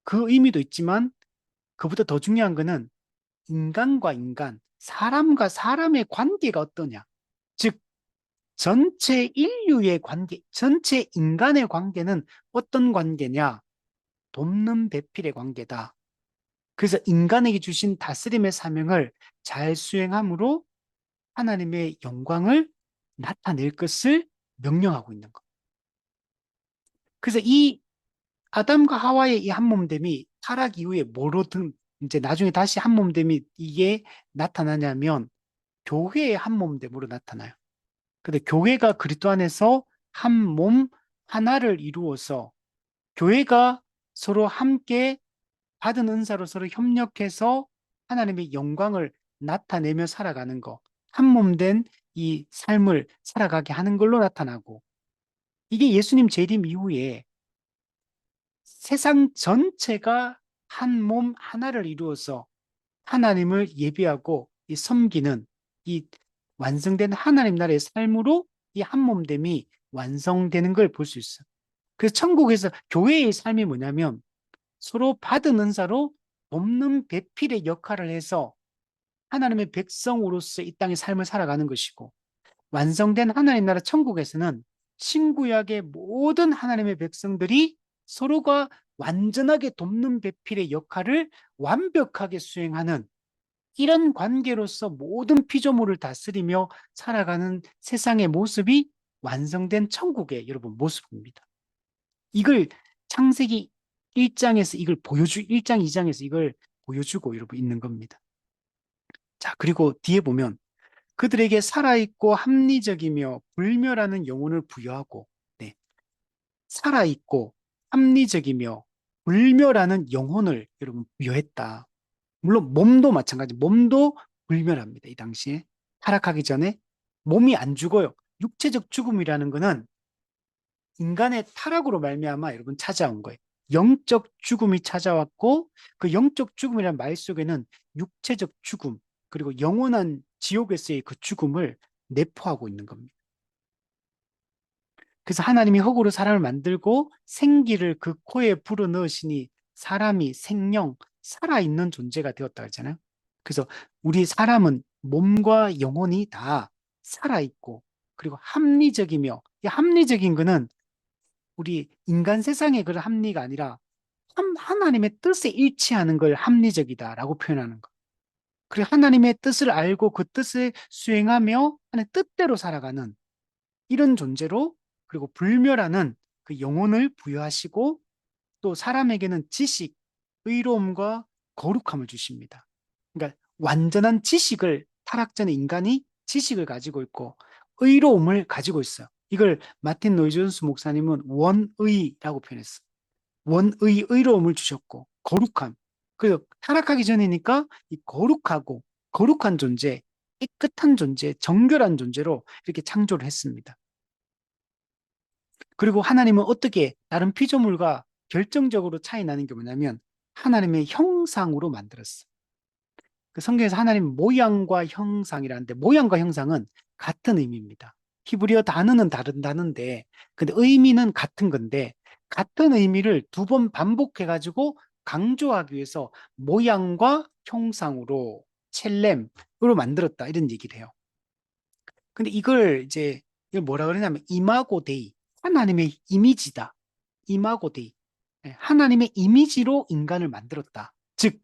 그 의미도 있지만 그보다 더 중요한 거는 인간과 인간, 사람과 사람의 관계가 어떠냐. 즉, 전체 인류의 관계, 전체 인간의 관계는 어떤 관계냐. 돕는 배필의 관계다. 그래서 인간에게 주신 다스림의 사명을 잘 수행함으로 하나님의 영광을 나타낼 것을 명령하고 있는 것. 그래서 이 아담과 하와의 이 한몸됨이 타락 이후에 뭐로 이제 나중에 다시 한몸됨이 이게 나타나냐면 교회의 한몸됨으로 나타나요. 근데 교회가 그리스도 안에서 한 몸 하나를 이루어서 교회가 서로 함께 받은 은사로 서로 협력해서 하나님의 영광을 나타내며 살아가는 거. 한몸된 이 삶을 살아가게 하는 걸로 나타나고 이게 예수님 재림 이후에 세상 전체가 한 몸 하나를 이루어서 하나님을 예비하고 이 섬기는 이 완성된 하나님 나라의 삶으로 이 한 몸됨이 완성되는 걸 볼 수 있어. 그래서 천국에서 교회의 삶이 뭐냐면 서로 받은 은사로 돕는 배필의 역할을 해서 하나님의 백성으로서 이 땅의 삶을 살아가는 것이고, 완성된 하나님 나라 천국에서는 신구약의 모든 하나님의 백성들이 서로가 완전하게 돕는 배필의 역할을 완벽하게 수행하는 이런 관계로서 모든 피조물을 다스리며 살아가는 세상의 모습이 완성된 천국의 여러분 모습입니다. 이걸 창세기 1장에서 이걸 1장, 2장에서 이걸 보여주고 여러분 있는 겁니다. 자, 그리고 뒤에 보면 그들에게 살아있고 합리적이며 불멸하는 영혼을 부여하고, 네, 살아있고 합리적이며 불멸하는 영혼을 여러분 부여했다. 물론 몸도 마찬가지, 몸도 불멸합니다. 이 당시에 타락하기 전에 몸이 안 죽어요. 육체적 죽음이라는 것은 인간의 타락으로 말미암아 여러분 찾아온 거예요. 영적 죽음이 찾아왔고, 그 영적 죽음이라는 말 속에는 육체적 죽음 그리고 영원한 지옥에서의 그 죽음을 내포하고 있는 겁니다. 그래서 하나님이 흙으로 사람을 만들고 생기를 그 코에 불어넣으시니 사람이 생명, 살아있는 존재가 되었다 했잖아요. 그래서 우리 사람은 몸과 영혼이 다 살아있고, 그리고 합리적이며, 이 합리적인 거는 우리 인간 세상의 그런 합리가 아니라 하나님의 뜻에 일치하는 걸 합리적이다라고 표현하는 거. 그리고 하나님의 뜻을 알고 그 뜻을 수행하며 하나님의 뜻대로 살아가는 이런 존재로, 그리고 불멸하는 그 영혼을 부여하시고 또 사람에게는 지식, 의로움과 거룩함을 주십니다. 그러니까 완전한 지식을, 타락전의 인간이 지식을 가지고 있고 의로움을 가지고 있어요. 이걸 마틴 노이존스 목사님은 원의라고 표현했어요. 원의, 의로움을 주셨고 거룩함. 그래서 타락하기 전이니까 이 거룩하고 거룩한 존재, 깨끗한 존재, 정결한 존재로 이렇게 창조를 했습니다. 그리고 하나님은 어떻게 다른 피조물과 결정적으로 차이 나는 게 뭐냐면 하나님의 형상으로 만들었어. 그 성경에서 하나님 모양과 형상이라는데, 모양과 형상은 같은 의미입니다. 히브리어 단어는 다른 단어인데 근데 의미는 같은 건데, 같은 의미를 두 번 반복해가지고 강조하기 위해서 모양과 형상으로 첼렘으로 만들었다 이런 얘기를 해요. 근데 이걸 뭐라 그러냐면 이마고 데이, 하나님의 이미지다. 이마고 데이. 하나님의 이미지로 인간을 만들었다. 즉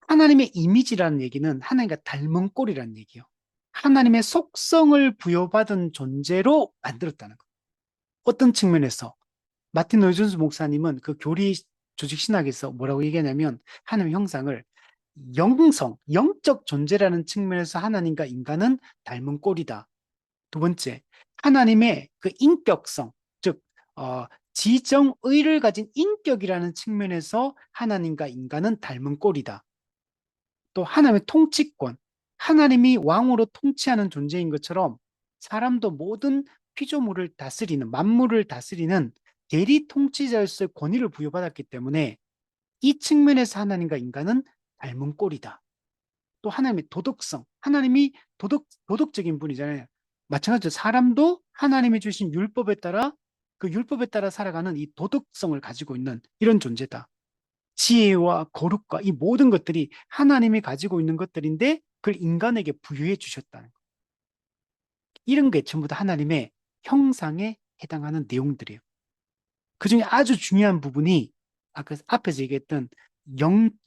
하나님의 이미지라는 얘기는 하나님과 닮은 꼴이라는 얘기예요. 하나님의 속성을 부여받은 존재로 만들었다는 거. 어떤 측면에서 마틴 노이존스 목사님은 그 교리 조직 신학에서 뭐라고 얘기하냐면 하나님의 형상을 영성, 영적 존재라는 측면에서 하나님과 인간은 닮은 꼴이다. 두 번째, 하나님의 그 인격성, 즉 지정의를 가진 인격이라는 측면에서 하나님과 인간은 닮은 꼴이다. 또 하나님의 통치권, 하나님이 왕으로 통치하는 존재인 것처럼 사람도 모든 피조물을 다스리는, 만물을 다스리는 대리 통치자로서의 권위를 부여받았기 때문에 이 측면에서 하나님과 인간은 닮은 꼴이다. 또 하나님의 도덕성, 하나님이 도덕적인 분이잖아요. 마찬가지로 사람도 하나님이 주신 율법에 따라, 그 율법에 따라 살아가는 이 도덕성을 가지고 있는 이런 존재다. 지혜와 거룩과 이 모든 것들이 하나님이 가지고 있는 것들인데 그걸 인간에게 부여해 주셨다는 것. 이런 게 전부 다 하나님의 형상에 해당하는 내용들이에요. 그중에 아주 중요한 부분이 아까 앞에서 얘기했던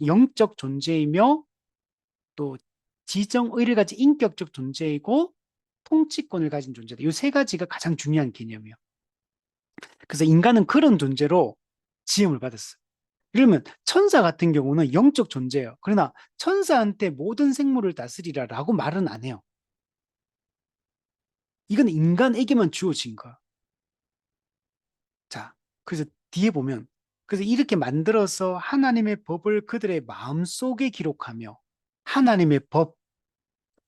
영적 존재이며 또 지정의를 가진 인격적 존재이고 통치권을 가진 존재다. 이 세 가지가 가장 중요한 개념이에요. 그래서 인간은 그런 존재로 지음을 받았어요. 그러면 천사 같은 경우는 영적 존재예요. 그러나 천사한테 모든 생물을 다스리라라고 말은 안 해요. 이건 인간에게만 주어진 거야. 자, 그래서 뒤에 보면, 그래서 이렇게 만들어서 하나님의 법을 그들의 마음속에 기록하며 하나님의 법,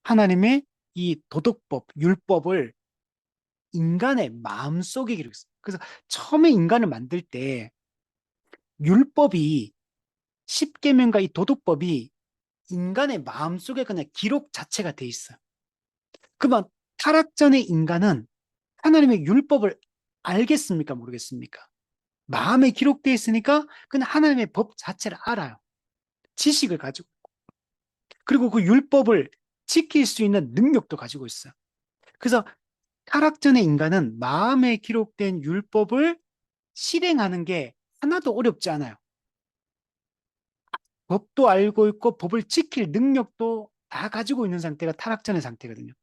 하나님의 이 도덕법, 율법을 인간의 마음속에 기록했어요. 그래서 처음에 인간을 만들 때 율법이, 십계명과 이 도덕법이 인간의 마음속에 그냥 기록 자체가 돼 있어요. 그러면 타락 전의 인간은 하나님의 율법을 알겠습니까? 모르겠습니까? 마음에 기록되어 있으니까 그냥 하나님의 법 자체를 알아요. 지식을 가지고. 그리고 그 율법을 지킬 수 있는 능력도 가지고 있어요. 그래서 타락 전의 인간은 마음에 기록된 율법을 실행하는 게 하나도 어렵지 않아요. 법도 알고 있고 법을 지킬 능력도 다 가지고 있는 상태가 타락전의 상태거든요.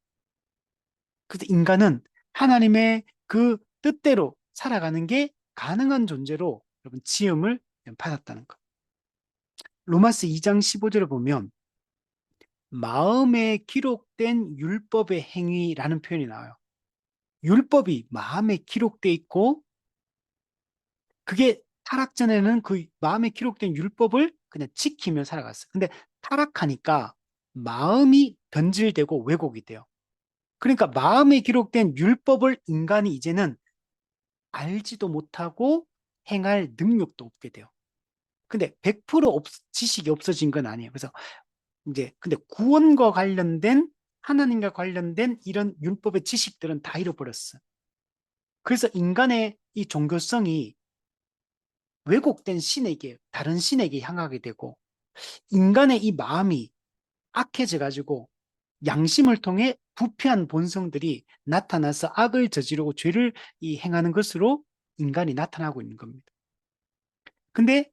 그래서 인간은 하나님의 그 뜻대로 살아가는 게 가능한 존재로 여러분 지음을 받았다는 것. 로마스 2장 15절을 보면 마음에 기록된 율법의 행위라는 표현이 나와요. 율법이 마음에 기록돼 있고 그게 타락 전에는 그 마음에 기록된 율법을 그냥 지키며 살아갔어요. 근데 타락하니까 마음이 변질되고 왜곡이 돼요. 그러니까 마음에 기록된 율법을 인간이 이제는 알지도 못하고 행할 능력도 없게 돼요. 근데 100% 지식이 없어진 건 아니에요. 그래서 이제 근데 구원과 관련된 하나님과 관련된 이런 율법의 지식들은 다 잃어버렸어. 그래서 인간의 이 종교성이 왜곡된 신에게 다른 신에게 향하게 되고 인간의 이 마음이 악해져 가지고 양심을 통해 부패한 본성들이 나타나서 악을 저지르고 죄를 행하는 것으로 인간이 나타나고 있는 겁니다. 근데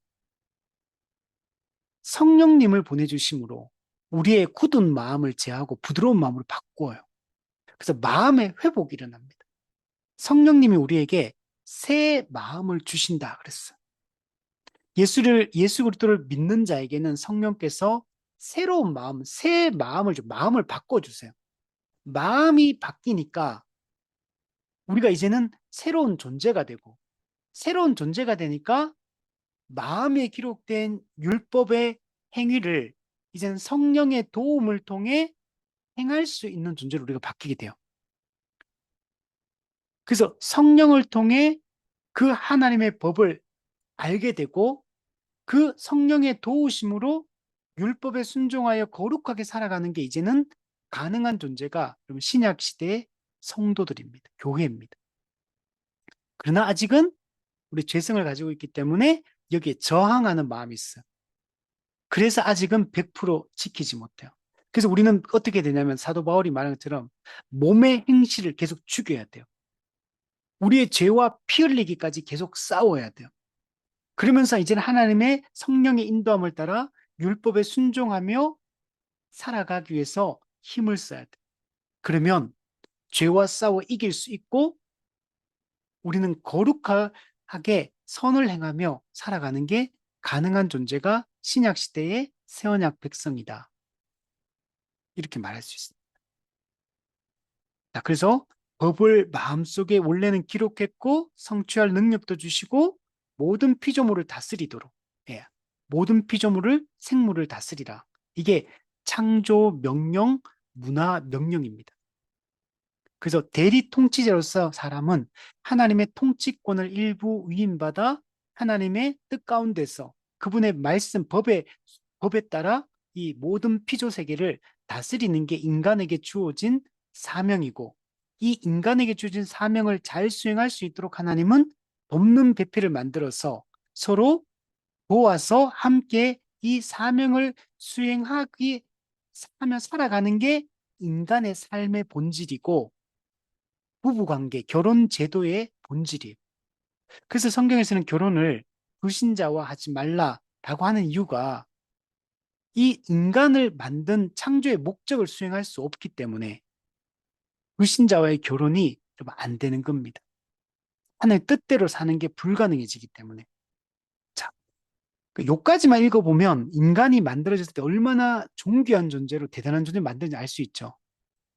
성령님을 보내주심으로 우리의 굳은 마음을 제하고 부드러운 마음으로 바꾸어요. 그래서 마음의 회복이 일어납니다. 성령님이 우리에게 새 마음을 주신다 그랬어요. 예수 그리스도를 믿는 자에게는 성령께서 새로운 마음, 새 마음을 마음을 바꿔주세요. 마음이 바뀌니까 우리가 이제는 새로운 존재가 되고 새로운 존재가 되니까 마음에 기록된 율법의 행위를 이제는 성령의 도움을 통해 행할 수 있는 존재로 우리가 바뀌게 돼요. 그래서 성령을 통해 그 하나님의 법을 알게 되고 그 성령의 도우심으로 율법에 순종하여 거룩하게 살아가는 게 이제는 가능한 존재가 신약 시대의 성도들입니다. 교회입니다. 그러나 아직은 우리 죄성을 가지고 있기 때문에 여기에 저항하는 마음이 있어요. 그래서 아직은 100% 지키지 못해요. 그래서 우리는 어떻게 되냐면 사도 바울이 말한 것처럼 몸의 행실을 계속 죽여야 돼요. 우리의 죄와 피 흘리기까지 계속 싸워야 돼요. 그러면서 이제는 하나님의 성령의 인도함을 따라 율법에 순종하며 살아가기 위해서 힘을 써야 돼요. 그러면 죄와 싸워 이길 수 있고 우리는 거룩하게 선을 행하며 살아가는 게 가능한 존재가 신약 시대의 새 언약 백성이다. 이렇게 말할 수 있습니다. 자, 그래서 법을 마음속에 원래는 기록했고 성취할 능력도 주시고 모든 피조물을 다스리도록 예, 모든 피조물을 생물을 다스리라. 이게 창조 명령, 문화 명령입니다. 그래서 대리 통치자로서 사람은 하나님의 통치권을 일부 위임받아 하나님의 뜻 가운데서 그분의 말씀 법에 따라 이 모든 피조 세계를 다스리는 게 인간에게 주어진 사명이고 이 인간에게 주어진 사명을 잘 수행할 수 있도록 하나님은 돕는 배필을 만들어서 서로 도와서 함께 이 사명을 수행하기 하며 살아가는 게 인간의 삶의 본질이고 부부관계, 결혼 제도의 본질이에요. 그래서 성경에서는 결혼을 불신자와 하지 말라라고 하는 이유가 이 인간을 만든 창조의 목적을 수행할 수 없기 때문에 불신자와의 결혼이 좀 안 되는 겁니다. 하나님의 뜻대로 사는 게 불가능해지기 때문에. 자, 요까지만 읽어보면 인간이 만들어졌을 때 얼마나 존귀한 존재로 대단한 존재를 만드는지 알 수 있죠.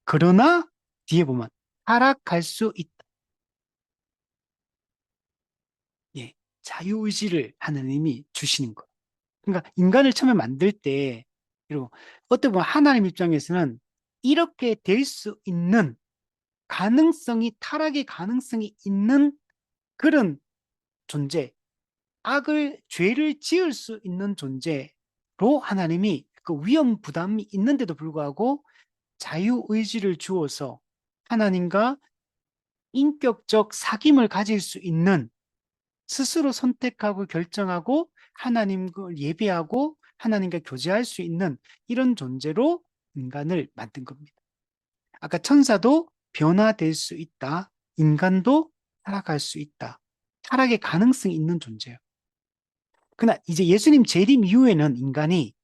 그러나 뒤에 보면 타락할 수 있다. 예, 자유의지를 하나님이 주시는 거예요. 그러니까 인간을 처음에 만들 때 이런 어떻게 보면 하나님 입장에서는 이렇게 될 수 있는 가능성이 타락의 가능성이 있는 그런 존재 죄를 지을 수 있는 존재로 하나님이 그 위험 부담이 있는데도 불구하고 자유의지를 주어서 하나님과 인격적 사귐을 가질 수 있는, 스스로 선택하고 결정하고 하나님을 예배하고 하나님과 교제할 수 있는 이런 존재로 인간을 만든 겁니다. 아까 천사도 변화될 수 있다. 인간도 타락할 수 있다. 타락의 가능성이 있는 존재예요. 그러나 이제 예수님 재림 이후에는 인간이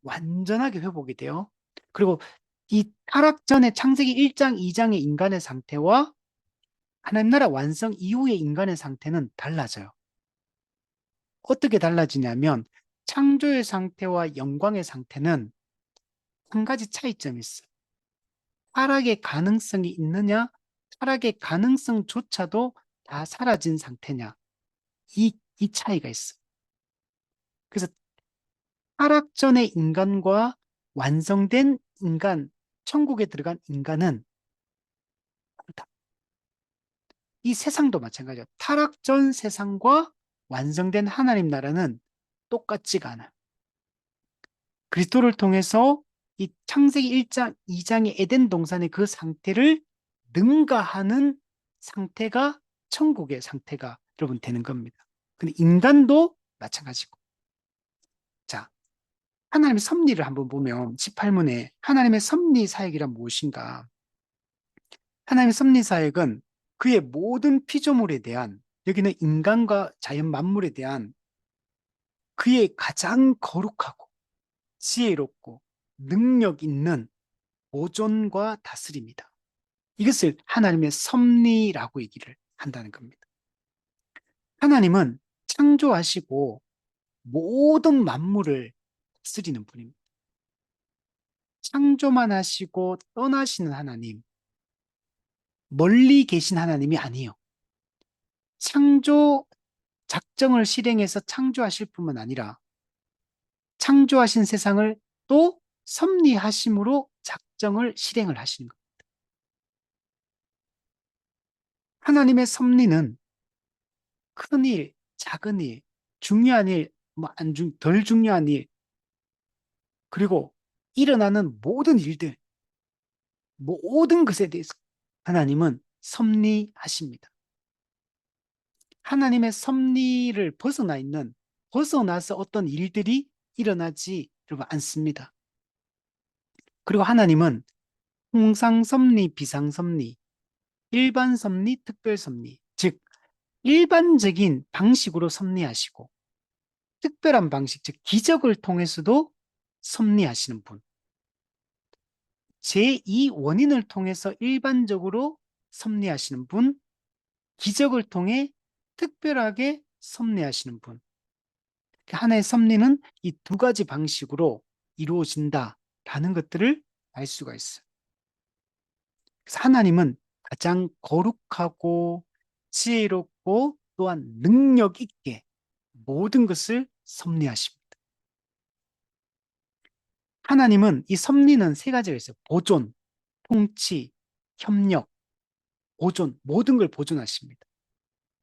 완전하게 회복이 돼요. 그리고 이 타락 전에 창세기 1장, 2장의 인간의 상태와 하나님 나라 완성 이후의 인간의 상태는 달라져요. 어떻게 달라지냐면 창조의 상태와 영광의 상태는 한 가지 차이점이 있어요. 타락의 가능성이 있느냐, 타락의 가능성조차도 다 사라진 상태냐, 이 차이가 있어요. 그래서 타락 전의 인간과 완성된 인간, 천국에 들어간 인간은 다르다. 이 세상도 마찬가지예요. 타락 전 세상과 완성된 하나님 나라는 똑같지가 않아요. 그리스도를 통해서 이 창세기 1장, 2장의 에덴 동산의 그 상태를 능가하는 상태가 천국의 상태가 여러분 되는 겁니다. 근데 인간도 마찬가지고. 자, 하나님의 섭리를 한번 보면 18문에 하나님의 섭리 사역이란 무엇인가? 하나님의 섭리 사역은 그의 모든 피조물에 대한, 여기는 인간과 자연 만물에 대한 그의 가장 거룩하고 지혜롭고 능력 있는 보존과 다스립니다. 이것을 하나님의 섭리라고 얘기를 한다는 겁니다. 하나님은 창조하시고 모든 만물을 다스리는 분입니다. 창조만 하시고 떠나시는 하나님, 멀리 계신 하나님이 아니에요. 창조 작정을 실행해서 창조하실 뿐만 아니라 창조하신 세상을 또 섭리하심으로 작정을 실행을 하시는 겁니다. 하나님의 섭리는 큰 일, 작은 일, 중요한 일, 덜 중요한 일, 그리고 일어나는 모든 일들, 모든 것에 대해서 하나님은 섭리하십니다. 하나님의 섭리를 벗어나서 어떤 일들이 일어나지 여러분 않습니다. 그리고 하나님은 통상섭리, 비상섭리, 일반섭리, 특별섭리, 즉 일반적인 방식으로 섭리하시고 특별한 방식, 즉 기적을 통해서도 섭리하시는 분. 제2 원인을 통해서 일반적으로 섭리하시는 분, 기적을 통해 특별하게 섭리하시는 분. 하나의 섭리는 이 두 가지 방식으로 이루어진다라는 것들을 알 수가 있어요. 그래서 하나님은 가장 거룩하고 지혜롭고 또한 능력 있게 모든 것을 섭리하십니다. 하나님은 이 섭리는 세 가지가 있어요. 보존, 통치, 협력, 보존, 모든 걸 보존하십니다.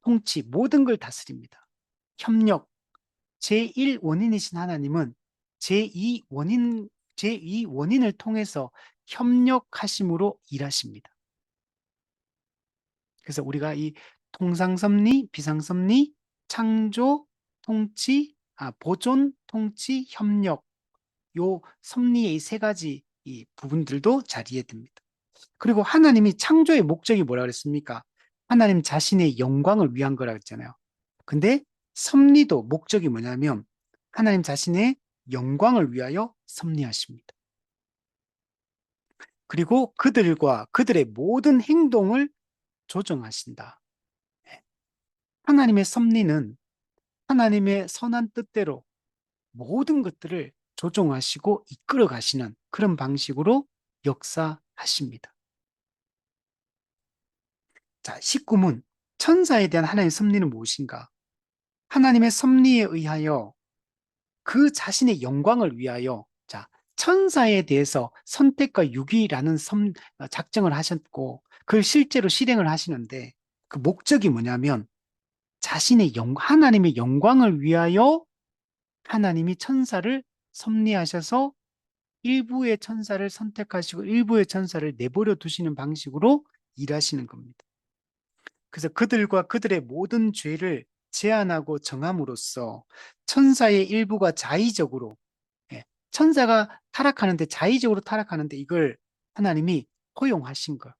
통치, 모든 걸 다스립니다. 협력, 제1 원인이신 하나님은 제2 원인을 통해서 협력하심으로 일하십니다. 그래서 우리가 이 통상섭리, 비상섭리, 창조, 통치, 보존, 통치, 협력, 요 섭리의 이 세 가지 이 부분들도 잘 이해됩니다. 그리고 하나님이 창조의 목적이 뭐라 그랬습니까? 하나님 자신의 영광을 위한 거라 그랬잖아요. 근데 섭리도 목적이 뭐냐면 하나님 자신의 영광을 위하여 섭리하십니다. 그리고 그들과 그들의 모든 행동을 조정하신다. 하나님의 섭리는 하나님의 선한 뜻대로 모든 것들을 조종하시고 이끌어 가시는 그런 방식으로 역사하십니다. 자, 19문. 천사에 대한 하나님의 섭리는 무엇인가? 하나님의 섭리에 의하여 그 자신의 영광을 위하여, 자, 천사에 대해서 선택과 유기라는 작정을 하셨고 그걸 실제로 실행을 하시는데 그 목적이 뭐냐면 하나님의 영광을 위하여 하나님이 천사를 섭리하셔서 일부의 천사를 선택하시고 일부의 천사를 내버려 두시는 방식으로 일하시는 겁니다. 그래서 그들과 그들의 모든 죄를 제한하고 정함으로써 천사의 일부가 자의적으로, 예, 천사가 타락하는데 자의적으로 타락하는데 이걸 하나님이 허용하신 거.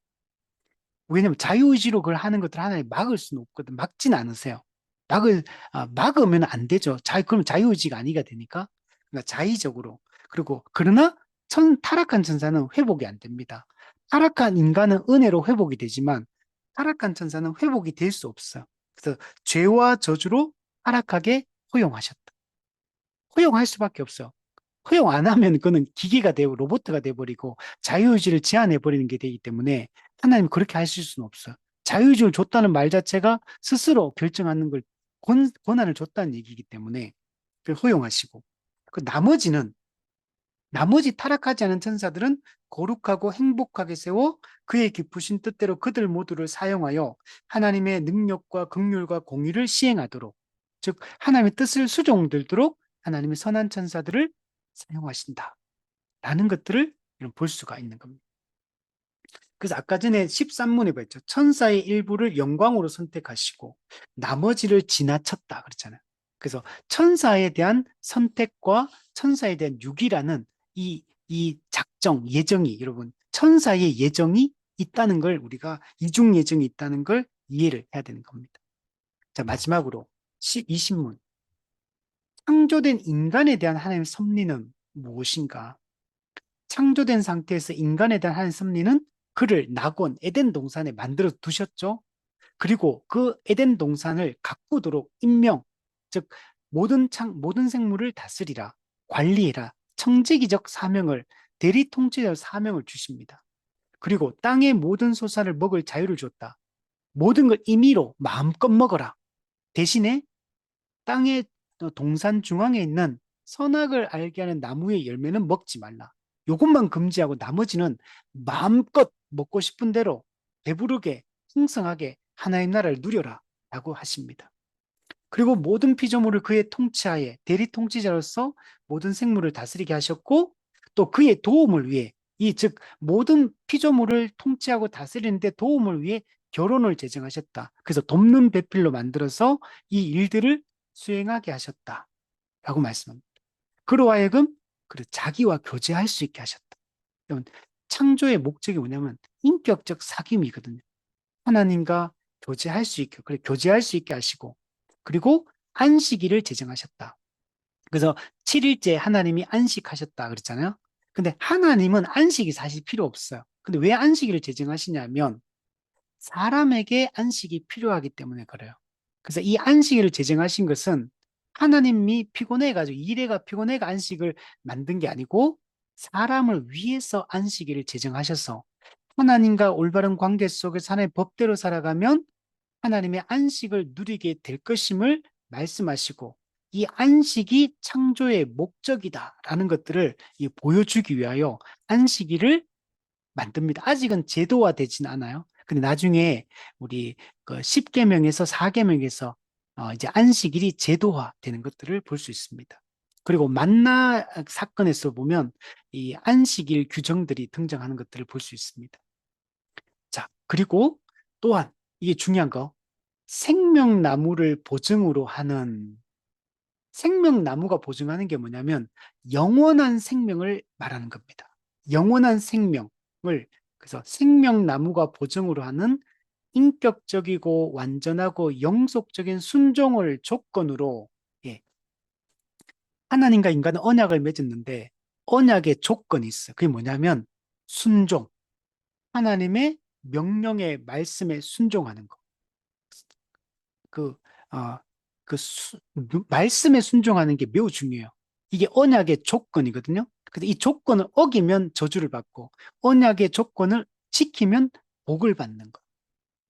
왜냐면 자유의지로 그걸 하는 것들 하나님 막을 수는 없거든. 막진 않으세요. 막으면 안 되죠. 그럼 자유의지가 아니가 되니까. 그러니까 자의적으로. 그리고, 그러나 타락한 천사는 회복이 안 됩니다. 타락한 인간은 은혜로 회복이 되지만, 타락한 천사는 회복이 될 수 없어요. 그래서 죄와 저주로 타락하게 허용하셨다. 허용할 수밖에 없어요. 허용 안 하면 그는 기계가 되고 로봇가 돼버리고 자유의지를 제한해버리는 게 되기 때문에 하나님 그렇게 하실 수는 없어요. 자유의지를 줬다는 말 자체가 스스로 결정하는 걸 권한을 줬다는 얘기이기 때문에 그걸 허용하시고, 그 나머지 타락하지 않은 천사들은 거룩하고 행복하게 세워 그의 기쁘신 뜻대로 그들 모두를 사용하여 하나님의 능력과 긍휼과 공의를 시행하도록, 즉 하나님의 뜻을 수종들도록 하나님의 선한 천사들을 사용하신다 라는 것들을 볼 수가 있는 겁니다. 그래서 아까 전에 13문에 봤죠. 천사의 일부를 영광으로 선택하시고 나머지를 지나쳤다 그랬잖아요. 그래서 천사에 대한 선택과 천사에 대한 유기라는 이 작정, 예정이, 여러분, 천사의 예정이 있다는 걸, 우리가 이중 예정이 있다는 걸 이해를 해야 되는 겁니다. 자, 마지막으로 20문. 창조된 인간에 대한 하나님의 섭리는 무엇인가? 창조된 상태에서 인간에 대한 하나님의 섭리는 그를 낙원, 에덴 동산에 만들어 두셨죠. 그리고 그 에덴 동산을 가꾸도록 임명, 즉 모든 생물을 다스리라, 관리해라, 청지기적 사명을, 대리 통치적 사명을 주십니다. 그리고 땅의 모든 소사를 먹을 자유를 줬다. 모든 걸 임의로 마음껏 먹어라. 대신에 땅의 동산 중앙에 있는 선악을 알게 하는 나무의 열매는 먹지 말라. 이것만 금지하고 나머지는 마음껏 먹고 싶은 대로 배부르게 풍성하게 하나의 나라를 누려라 라고 하십니다. 그리고 모든 피조물을 그의 통치하에 대리 통치자로서 모든 생물을 다스리게 하셨고, 또 그의 도움을 위해, 즉 모든 피조물을 통치하고 다스리는데 도움을 위해 결혼을 제정하셨다. 그래서 돕는 배필로 만들어서 이 일들을 수행하게 하셨다라고 말씀합니다. 그로 하여금 자기와 교제할 수 있게 하셨다. 창조의 목적이 뭐냐면 인격적 사귐이거든요. 하나님과 교제할 수 있게, 교제할 수 있게 하시고, 그리고 안식일을 제정하셨다. 그래서 7일째 하나님이 안식하셨다 그랬잖아요. 근데 하나님은 안식이 사실 필요 없어요. 근데 왜 안식일을 제정하시냐면 사람에게 안식이 필요하기 때문에 그래요. 그래서 이 안식일을 제정하신 것은 하나님이 피곤해가지고 일해가 피곤해가 안식을 만든 게 아니고 사람을 위해서 안식일을 제정하셔서 하나님과 올바른 관계 속에서 하나님의 법대로 살아가면 하나님의 안식을 누리게 될 것임을 말씀하시고, 이 안식이 창조의 목적이다라는 것들을 보여주기 위하여 안식일을 만듭니다. 아직은 제도화되진 않아요. 근데 나중에 우리 그 10계명에서 4계명에서 이제 안식일이 제도화되는 것들을 볼 수 있습니다. 그리고 만나 사건에서 보면 이 안식일 규정들이 등장하는 것들을 볼 수 있습니다. 자, 그리고 또한 이게 중요한 거, 생명나무를 보증으로 하는, 생명나무가 보증하는 게 뭐냐면 영원한 생명을 말하는 겁니다. 영원한 생명을, 그래서 생명나무가 보증으로 하는 인격적이고 완전하고 영속적인 순종을 조건으로, 예, 하나님과 인간은 언약을 맺었는데 언약의 조건이 있어요. 그게 뭐냐면 순종, 하나님의 명령의 말씀에 순종하는 거. 그, 어, 말씀에 순종하는 게 매우 중요해요. 이게 언약의 조건이거든요. 근데 이 조건을 어기면 저주를 받고, 언약의 조건을 지키면 복을 받는 거.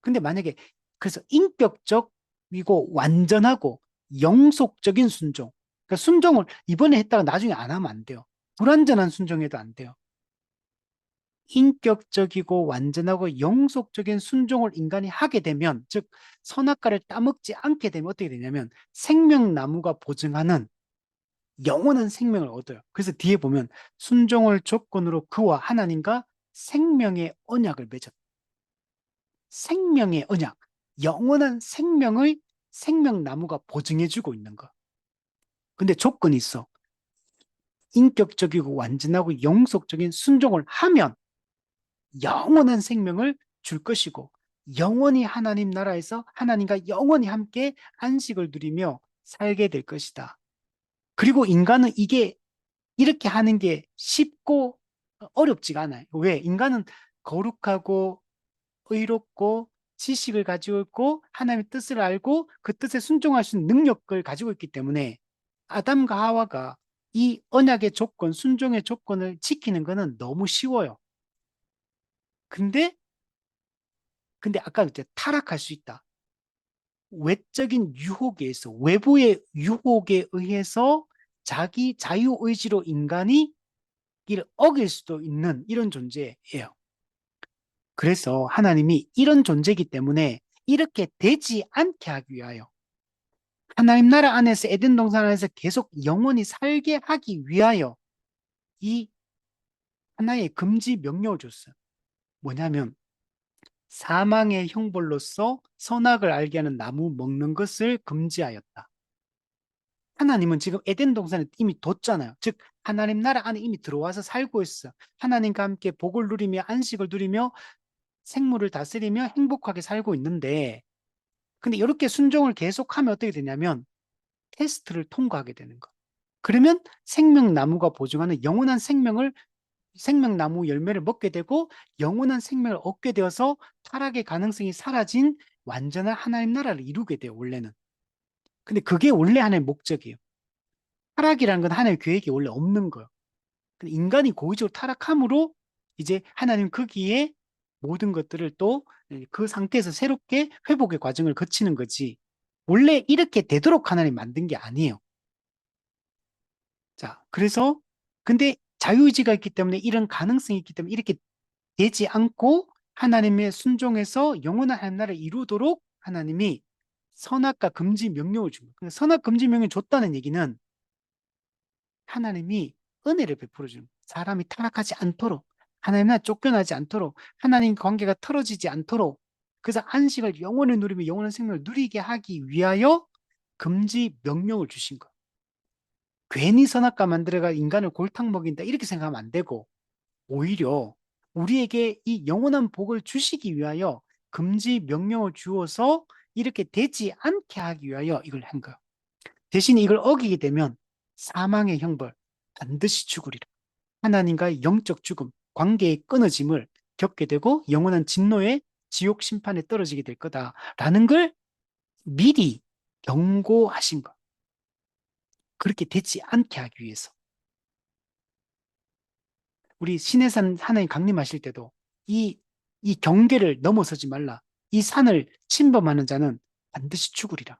근데 만약에, 그래서 인격적이고 완전하고 영속적인 순종. 그러니까 순종을 이번에 했다가 나중에 안 하면 안 돼요. 불완전한 순종해도 안 돼요. 인격적이고 완전하고 영속적인 순종을 인간이 하게 되면, 즉 선악과를 따먹지 않게 되면 어떻게 되냐면 생명나무가 보증하는 영원한 생명을 얻어요. 그래서 뒤에 보면 순종을 조건으로 그와 하나님과 생명의 언약을 맺었다. 생명의 언약, 영원한 생명의 생명나무가 보증해주고 있는 거. 근데 조건이 있어. 인격적이고 완전하고 영속적인 순종을 하면 영원한 생명을 줄 것이고, 영원히 하나님 나라에서 하나님과 영원히 함께 안식을 누리며 살게 될 것이다. 그리고 인간은 이게 이렇게 하는 게 쉽고 어렵지가 않아요. 왜? 인간은 거룩하고 의롭고 지식을 가지고 있고 하나님의 뜻을 알고 그 뜻에 순종할 수 있는 능력을 가지고 있기 때문에 아담과 하와가 이 언약의 조건, 순종의 조건을 지키는 것은 너무 쉬워요. 근데 아까 이제 타락할 수 있다. 외적인 유혹에 의해서, 외부의 유혹에 의해서 자기 자유의지로 인간이 이를 어길 수도 있는 이런 존재예요. 그래서 하나님이 이런 존재이기 때문에 이렇게 되지 않게 하기 위하여, 하나님 나라 안에서 에덴 동산 안에서 계속 영원히 살게 하기 위하여 이 하나의 금지 명령을 줬어요. 뭐냐면 사망의 형벌로서 선악을 알게 하는 나무 먹는 것을 금지하였다. 하나님은 지금 에덴 동산에 이미 뒀잖아요. 즉 하나님 나라 안에 이미 들어와서 살고 있어. 하나님과 함께 복을 누리며 안식을 누리며 생물을 다스리며 행복하게 살고 있는데, 근데 이렇게 순종을 계속하면 어떻게 되냐면 테스트를 통과하게 되는 거. 그러면 생명나무가 보증하는 영원한 생명나무 열매를 먹게 되고 영원한 생명을 얻게 되어서 타락의 가능성이 사라진 완전한 하나님 나라를 이루게 돼요, 원래는. 근데 그게 원래 하나님의 목적이에요. 타락이라는 건 하나님의 계획이 원래 없는 거예요. 근데 인간이 고의적으로 타락함으로 이제 하나님 거기에 모든 것들을 또 그 상태에서 새롭게 회복의 과정을 거치는 거지. 원래 이렇게 되도록 하나님 만든 게 아니에요. 자, 그래서 근데 자유의지가 있기 때문에 이런 가능성이 있기 때문에 이렇게 되지 않고 하나님의 순종해서 영원한 하나님 나라를 이루도록 하나님이 선악과 금지 명령을 준 거예요. 선악 금지 명령을 줬다는 얘기는 하나님이 은혜를 베풀어 주는 거예요. 사람이 타락하지 않도록, 하나님 나라 쫓겨나지 않도록, 하나님 관계가 틀어지지 않도록, 그래서 안식을 영원히 누리며 영원한 생명을 누리게 하기 위하여 금지 명령을 주신 거예요. 괜히 선악과 만들어가 인간을 골탕 먹인다 이렇게 생각하면 안 되고, 오히려 우리에게 이 영원한 복을 주시기 위하여 금지 명령을 주어서 이렇게 되지 않게 하기 위하여 이걸 한 거예요. 대신 이걸 어기게 되면 사망의 형벌, 반드시 죽으리라. 하나님과의 영적 죽음, 관계의 끊어짐을 겪게 되고 영원한 진노의 지옥 심판에 떨어지게 될 거다라는 걸 미리 경고하신 것. 그렇게 되지 않게 하기 위해서. 우리 신해산 하나님 강림하실 때도 이 경계를 넘어서지 말라. 이 산을 침범하는 자는 반드시 죽으리라.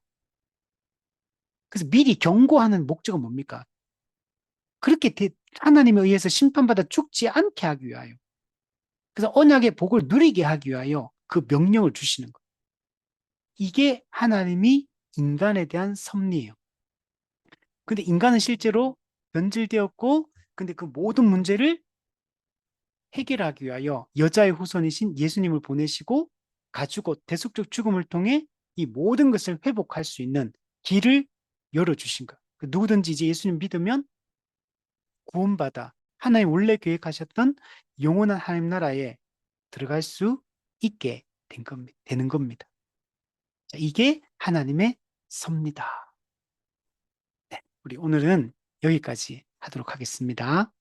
그래서 미리 경고하는 목적은 뭡니까? 그렇게 하나님에 의해서 심판받아 죽지 않게 하기 위하여. 그래서 언약의 복을 누리게 하기 위하여 그 명령을 주시는 것. 이게 하나님이 인간에 대한 섭리예요. 근데 인간은 실제로 변질되었고, 근데 그 모든 문제를 해결하기 위하여 여자의 후손이신 예수님을 보내시고 가지고 대속적 죽음을 통해 이 모든 것을 회복할 수 있는 길을 열어주신 것. 누구든지 이제 예수님 믿으면 구원받아 하나님 원래 계획하셨던 영원한 하나님 나라에 들어갈 수 있게 되는 겁니다. 자, 이게 하나님의 섭니다. 네, 우리 오늘은 여기까지 하도록 하겠습니다.